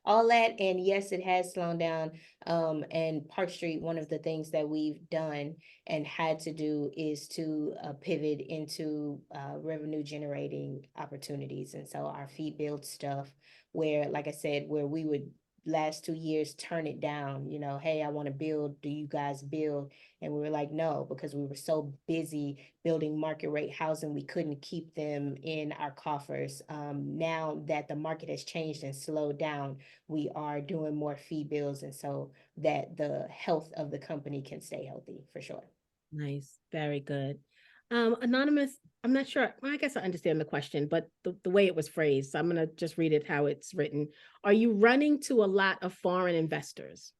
All that, and yes, it has slowed down. And Park Street, one of the things that we've done and had to do is to pivot into revenue generating opportunities. And so our fee build stuff, where, like I said, where we would last 2 years turn it down, hey, I want to build, do you guys build? And we were like, no, because we were so busy building market rate housing, we couldn't keep them in our coffers. Now that the market has changed and slowed down, we are doing more fee bills, and so that the health of the company can stay healthy for sure. Nice. Very good. Anonymous, I'm not sure. Well, I guess I understand the question, but the way it was phrased, so I'm going to just read it how it's written. Are you running to a lot of foreign investors?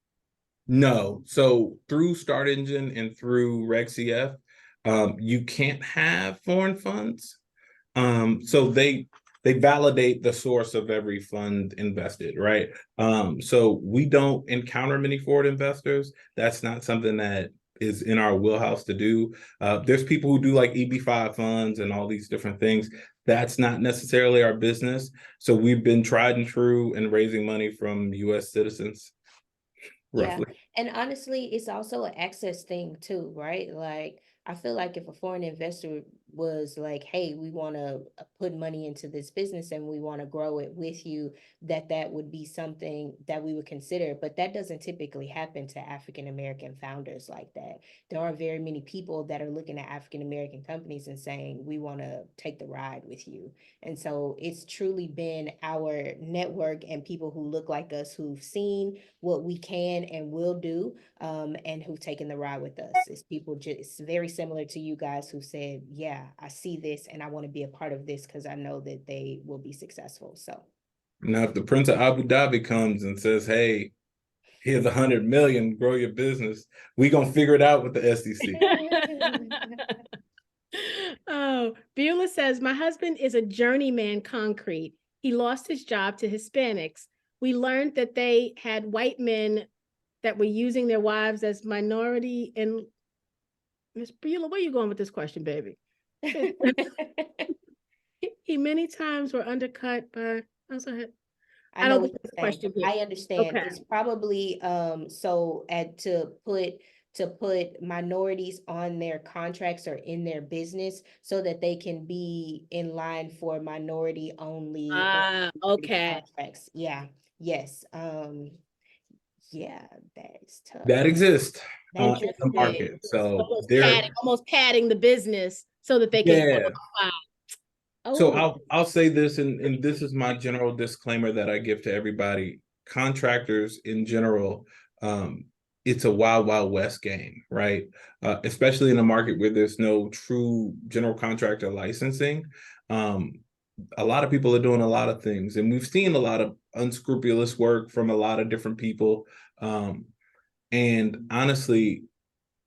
No. So through Start Engine and through RegCF, you can't have foreign funds. So they validate the source of every fund invested, right? So we don't encounter many foreign investors. That's not something that is in our wheelhouse to do. There's people who do like EB5 funds and all these different things. That's not necessarily our business. So we've been tried and true in raising money from US citizens, Yeah. roughly. And honestly, it's also an access thing too, right? Like, I feel like if a foreign investor was like, hey, we want to put money into this business and we want to grow it with you, that would be something that we would consider. But that doesn't typically happen to African American founders like that. There aren't very many people that are looking at African American companies and saying, we want to take the ride with you. And so it's truly been our network and people who look like us who've seen what we can and will do, and who've taken the ride with us. It's people just very similar to you guys who said, yeah, I see this and I want to be a part of this because I know that they will be successful. So Now, if the Prince of Abu Dhabi comes and says, hey, here's 100 million, grow your business, we gonna figure it out with the SEC. Oh, Beulah says, my husband is a journeyman concrete. He lost his job to Hispanics. We learned that they had white men that were using their wives as minority. And Miss Beulah, where you going with this question, baby? He many times were undercut by, I I know don't what think you're that's a saying. question here. I understand. Okay. It's probably to put minorities on their contracts or in their business so that they can be in line for minority only or minority Okay. contracts. Yeah. Yes. Yeah, that is tough. That exists in the Interesting. market. So Almost there, almost padding the business so that they can yeah. qualify. So Oh, I'll say this, and this is my general disclaimer that I give to everybody. Contractors in general, it's a wild, wild west game, right? Especially in a market where there's no true general contractor licensing. Um, a lot of people are doing a lot of things, and we've seen a lot of unscrupulous work from a lot of different people. And honestly,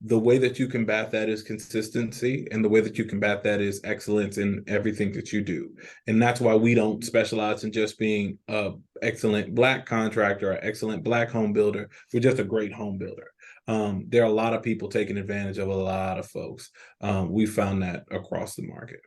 the way that you combat that is consistency, and the way that you combat that is excellence in everything that you do. And that's why we don't specialize in just being a excellent Black contractor or excellent Black home builder. We're just a great home builder. There are a lot of people taking advantage of a lot of folks. We found that across the market.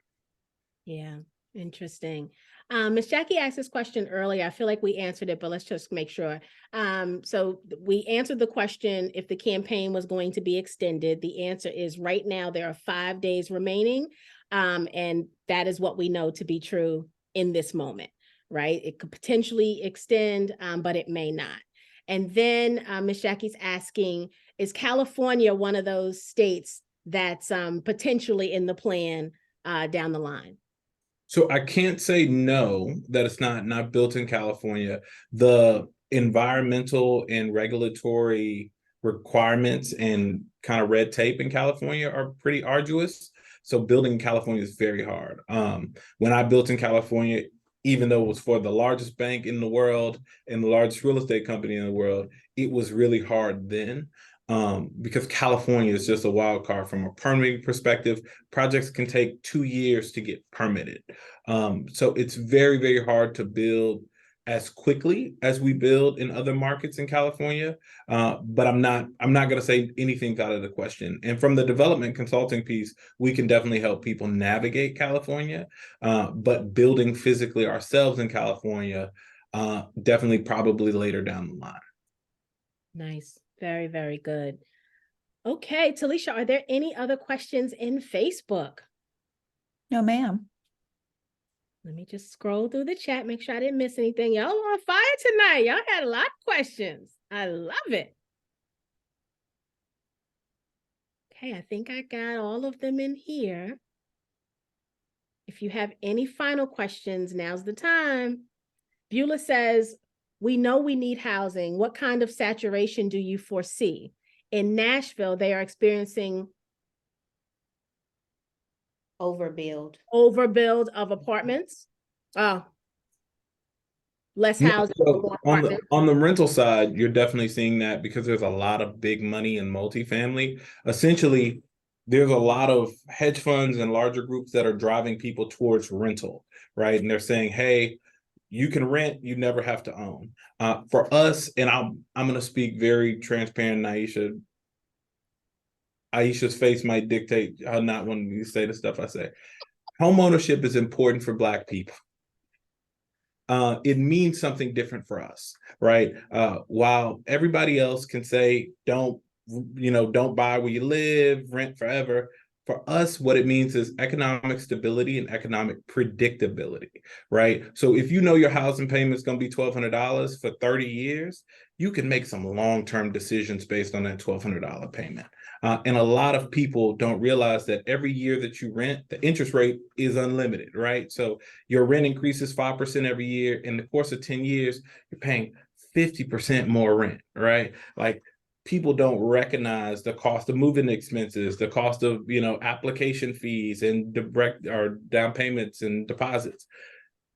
yeah. Interesting. Ms. Jackie asked this question earlier. I feel like we answered it, but let's just make sure. So we answered the question if the campaign was going to be extended. The answer is right now there are 5 days remaining. And that is what we know to be true in this moment, right? It could potentially extend, but it may not. And then Ms. Jackie's asking, is California one of those states that's potentially in the plan down the line? So I can't say no, that it's not built in California. The environmental and regulatory requirements and kind of red tape in California are pretty arduous. So building in California is very hard. When I built in California, even though it was for the largest bank in the world and the largest real estate company in the world, it was really hard then. Because California is just a wild card from a permitting perspective. Projects can take 2 years to get permitted. So it's very, very hard to build as quickly as we build in other markets in California, but I'm not going to say anything's out of the question. And from the development consulting piece, we can definitely help people navigate California, but building physically ourselves in California, definitely probably later down the line. Nice. Very, very good. Okay, Talisha, are there any other questions in Facebook? No, ma'am. Let me just scroll through the chat, make sure I didn't miss anything. Y'all on fire tonight. Y'all had a lot of questions. I love it. Okay, I think I got all of them in here. If you have any final questions, now's the time. Beulah says, we know we need housing. What kind of saturation do you foresee? In Nashville, they are experiencing Overbuild. of apartments. Oh, less housing. So on the rental side, you're definitely seeing that because there's a lot of big money in multifamily. Essentially, there's a lot of hedge funds and larger groups that are driving people towards rental, right? And they're saying, hey, you can rent, you never have to own. For us, and I'm going to speak very transparent, Aisha. Aisha's face might dictate how not wanting me to say the stuff I say. Home ownership is important for Black people. It means something different for us, right? While everybody else can say, don't buy where you live, rent forever. For us, what it means is economic stability and economic predictability, right? So if you know your housing payment is going to be $1,200 for 30 years, you can make some long-term decisions based on that $1,200 payment. And a lot of people don't realize that every year that you rent, the interest rate is unlimited, right? So your rent increases 5% every year. In the course of 10 years, you're paying 50% more rent, right? Like, people don't recognize the cost of moving expenses, the cost of, application fees and direct or down payments and deposits.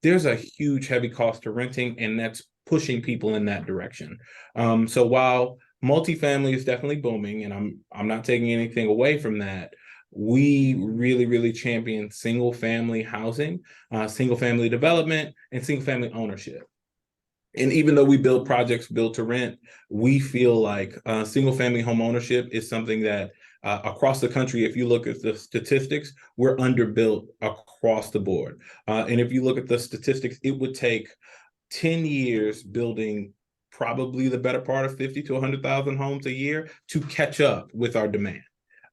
There's a huge heavy cost to renting, and that's pushing people in that direction. So while multifamily is definitely booming, and I'm not taking anything away from that, we really, really champion single family housing, single family development, and single family ownership. And even though we build projects built to rent, we feel like single family home ownership is something that across the country, if you look at the statistics, we're underbuilt across the board. And if you look at the statistics, it would take 10 years building probably the better part of 50 to 100,000 homes a year to catch up with our demand.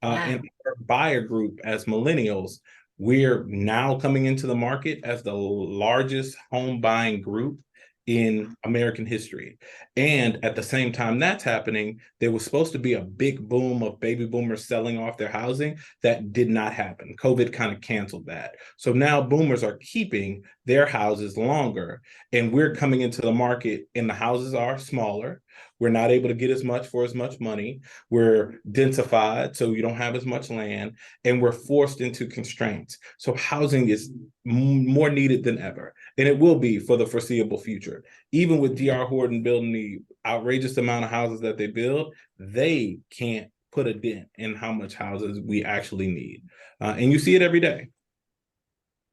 Wow. And our buyer group as millennials, we're now coming into the market as the largest home buying group in American history. And at the same time that's happening, there was supposed to be a big boom of baby boomers selling off their housing. That did not happen. COVID kind of canceled that. So now boomers are keeping their houses longer, and we're coming into the market and the houses are smaller. We're not able to get as much for as much money. We're densified, so you don't have as much land, and we're forced into constraints. So housing is more needed than ever, and it will be for the foreseeable future. Even with D.R. Horton building the outrageous amount of houses that they build, they can't put a dent in how much houses we actually need. And you see it every day.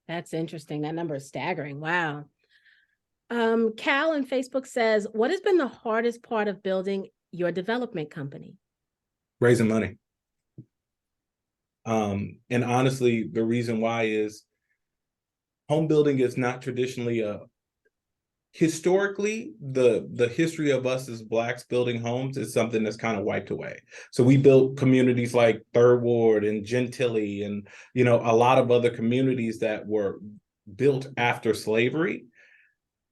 That's interesting. That number is staggering. Wow. Cal on Facebook says, what has been the hardest part of building your development company? Raising money. And honestly, the reason why is home building is not traditionally historically, the history of us as Blacks building homes is something that's kind of wiped away. So we built communities like Third Ward and Gentilly and, a lot of other communities that were built after slavery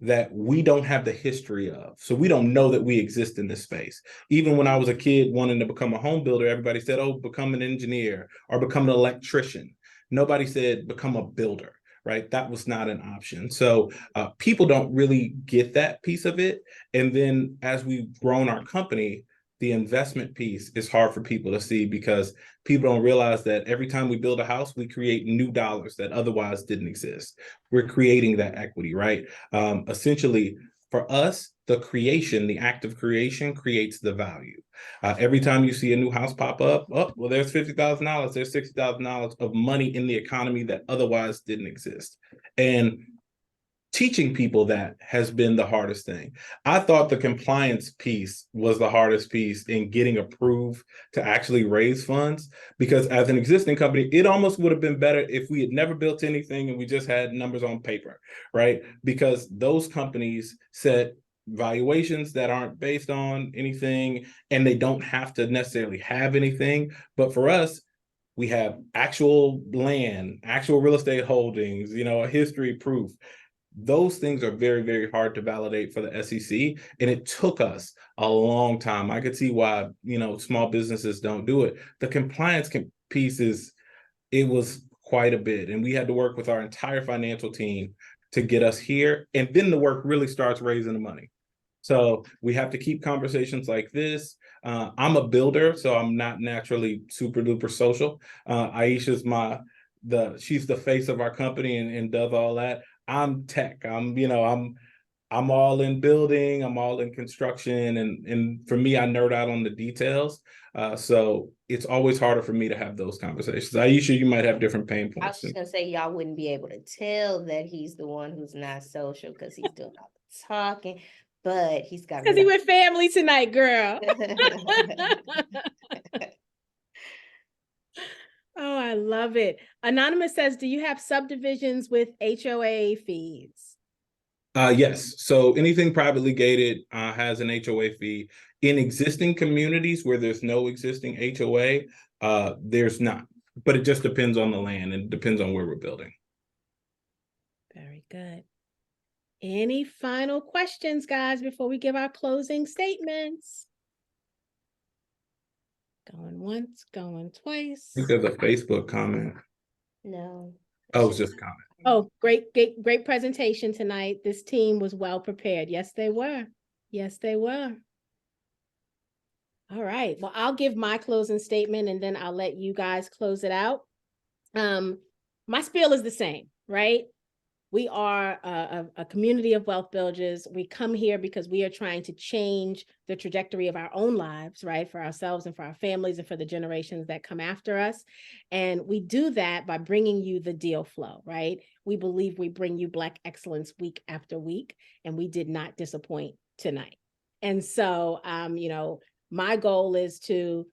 that we don't have the history of. So we don't know that we exist in this space. Even when I was a kid wanting to become a home builder, everybody said, oh, become an engineer or become an electrician. Nobody said become a builder, right? That was not an option. So people don't really get that piece of it. And then as we've grown our company, the investment piece is hard for people to see because people don't realize that every time we build a house, we create new dollars that otherwise didn't exist. We're creating that equity, right? Essentially, for us, the act of creation creates the value. Every time you see a new house pop up, oh, well, there's $50,000, there's $60,000 of money in the economy that otherwise didn't exist. And teaching people that has been the hardest thing. I thought the compliance piece was the hardest piece in getting approved to actually raise funds, because as an existing company, it almost would have been better if we had never built anything and we just had numbers on paper, right? Because those companies set valuations that aren't based on anything, and they don't have to necessarily have anything. But for us, we have actual land, actual real estate holdings, a history proof. Those things are very, very hard to validate for the SEC. And it took us a long time. I could see why, small businesses don't do it. The compliance piece it was quite a bit. And we had to work with our entire financial team to get us here. And then the work really starts raising the money. So we have to keep conversations like this. I'm a builder, so I'm not naturally super duper social. Aisha's she's the face of our company and does all that. I'm tech. I'm all in building. I'm all in construction, and for me, I nerd out on the details. So it's always harder for me to have those conversations. Aisha, you might have different pain I was points. just gonna say y'all wouldn't be able to tell that he's the one who's not social because he's doing all the talking, but he's got Because he with family tonight, girl. Oh, I love it. Anonymous says, do you have subdivisions with HOA fees? Yes. So anything privately gated has an HOA fee. In existing communities where there's no existing HOA, there's not. But it just depends on the land and depends on where we're building. Very good. Any final questions, guys, before we give our closing statements? Going once, going twice. I think there's a Facebook comment. No. Oh, it's just a comment. Oh, great presentation tonight. This team was well prepared. Yes, they were. Yes, they were. All right. Well, I'll give my closing statement and then I'll let you guys close it out. My spiel is the same, right? We are a community of wealth builders. We come here because we are trying to change the trajectory of our own lives, right? For ourselves and for our families and for the generations that come after us. And we do that by bringing you the deal flow, right? We believe we bring you Black excellence week after week, and we did not disappoint tonight. And so, my goal is to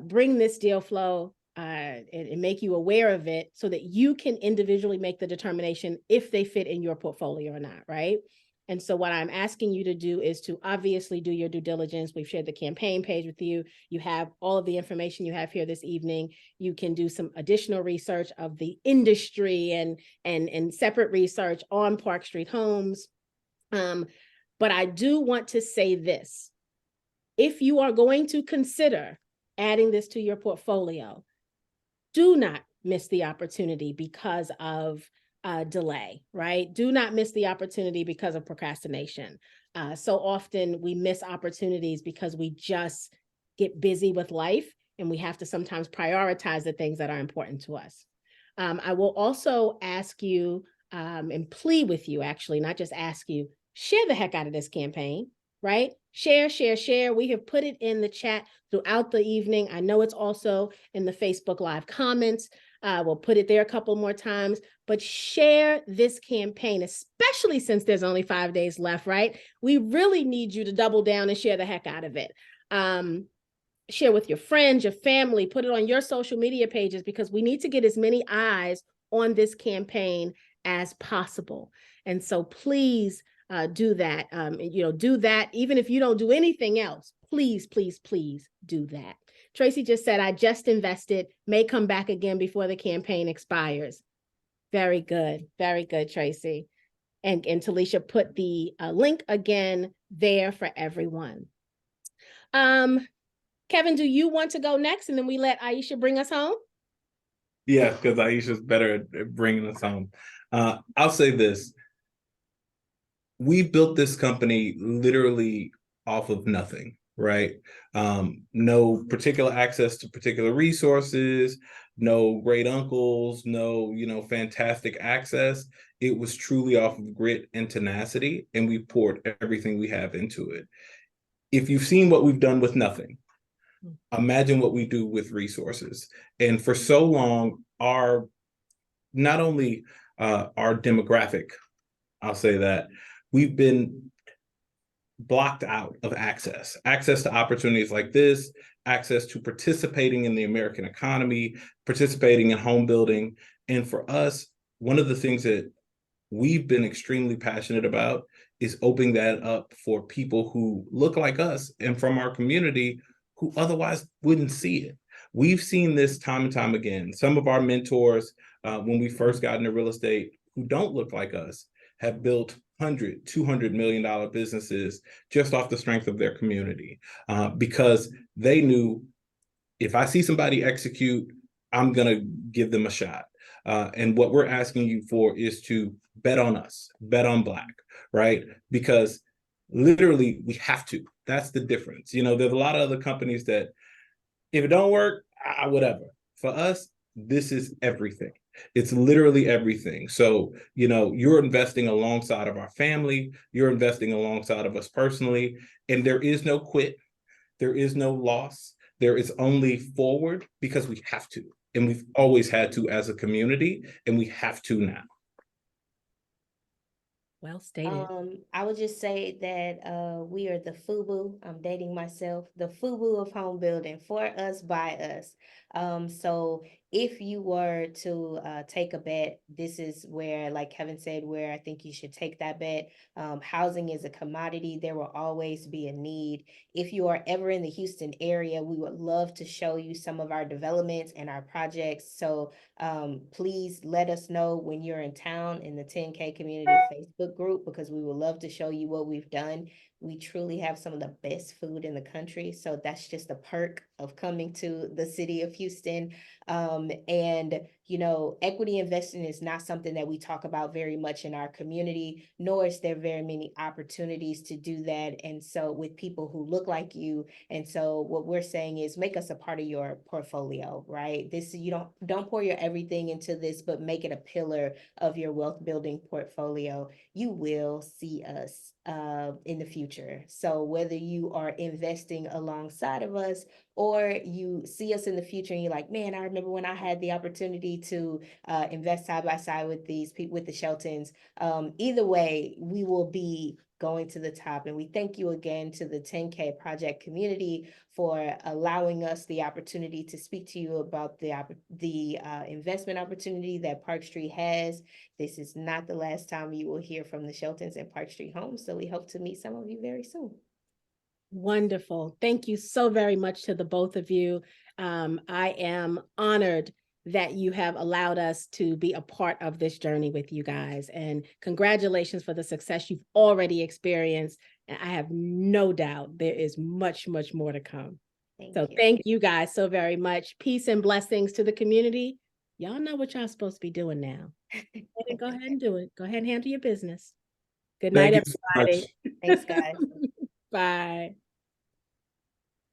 bring this deal flow and make you aware of it so that you can individually make the determination if they fit in your portfolio or not, right? And so what I'm asking you to do is to obviously do your due diligence. We've shared the campaign page with you. You have all of the information you have here this evening. You can do some additional research of the industry and separate research on Park Street Homes. But I do want to say this. If you are going to consider adding this to your portfolio, do not miss the opportunity because of delay, right? Do not miss the opportunity because of procrastination. So often we miss opportunities because we just get busy with life and we have to sometimes prioritize the things that are important to us. I will also ask you and plead with you, actually, not just ask you, share the heck out of this campaign, right? Share. We have put it in the chat throughout the evening. I know it's also in the Facebook Live comments. We'll put it there a couple more times, but share this campaign, especially since there's only 5 days left, right? We really need you to double down and share the heck out of it. Share with your friends, your family, put it on your social media pages, because we need to get as many eyes on this campaign as possible. And so please, do that. Do that. Even if you don't do anything else, please do that. Tracy just said, I just invested, may come back again before the campaign expires. Very good, Tracy. And Talisha put the link again there for everyone. Kevin, do you want to go next and then we let Aisha bring us home? Yeah, because Aisha's better at bringing us home. I'll say this. We built this company literally off of nothing, right? No particular access to particular resources, no great uncles, no, fantastic access. It was truly off of grit and tenacity, and we poured everything we have into it. If you've seen what we've done with nothing, imagine what we do with resources. And for so long, not only our demographic I'll say that. We've been blocked out of access to opportunities like this, access to participating in the American economy, participating in home building. And for us, one of the things that we've been extremely passionate about is opening that up for people who look like us and from our community who otherwise wouldn't see it. We've seen this time and time again. Some of our mentors, when we first got into real estate, who don't look like us, have built $200 million businesses just off the strength of their community, because they knew if I see somebody execute, I'm going to give them a shot. And what we're asking you for is to bet on us, bet on Black, right? Because literally we have to. That's the difference. You know, there's a lot of other companies that if it don't work, whatever. For us, this is everything. It's literally everything. So, you know, you're investing alongside of our family, you're investing alongside of us personally, and there is no quit, there is no loss, there is only forward because we have to. And we've always had to as a community, and we have to now. Well stated. I would just say that we are the FUBU. I'm dating myself, the FUBU of home building, for us, by us. So if you were to take a bet, this is where, like Kevin said, where I think you should take that bet. Housing is a commodity. There will always be a need. If you are ever in the Houston area, we would love to show you some of our developments and our projects. So please let us know when you're in town in the 10K Community Facebook group, because we would love to show you what we've done. We truly have some of the best food in the country. So that's just a perk of coming to the city of Houston. And, you know, equity investing is not something that we talk about very much in our community, nor is there very many opportunities to do that. And so with people who look like you. And so what we're saying is make us a part of your portfolio, right? This, you don't pour your everything into this, but make it a pillar of your wealth building portfolio. You will see us in the future. So whether you are investing alongside of us or you see us in the future and you're like, man, I remember when I had the opportunity to invest side by side with these people, with the Sheltons. Either way, we will be going to the top. And we thank you again to the 10K Project community for allowing us the opportunity to speak to you about the investment opportunity that Park Street has. This is not the last time you will hear from the Sheltons and Park Street Homes. So we hope to meet some of you very soon. Wonderful. Thank you so very much to the both of you. I am honored that you have allowed us to be a part of this journey with you guys. And congratulations for the success you've already experienced. And I have no doubt there is much, much more to come. Thank you guys so very much. Peace and blessings to the community. Y'all know what y'all supposed to be doing now. Go ahead and do it. Go ahead and handle your business. Good night, everybody. Thanks, guys. Bye.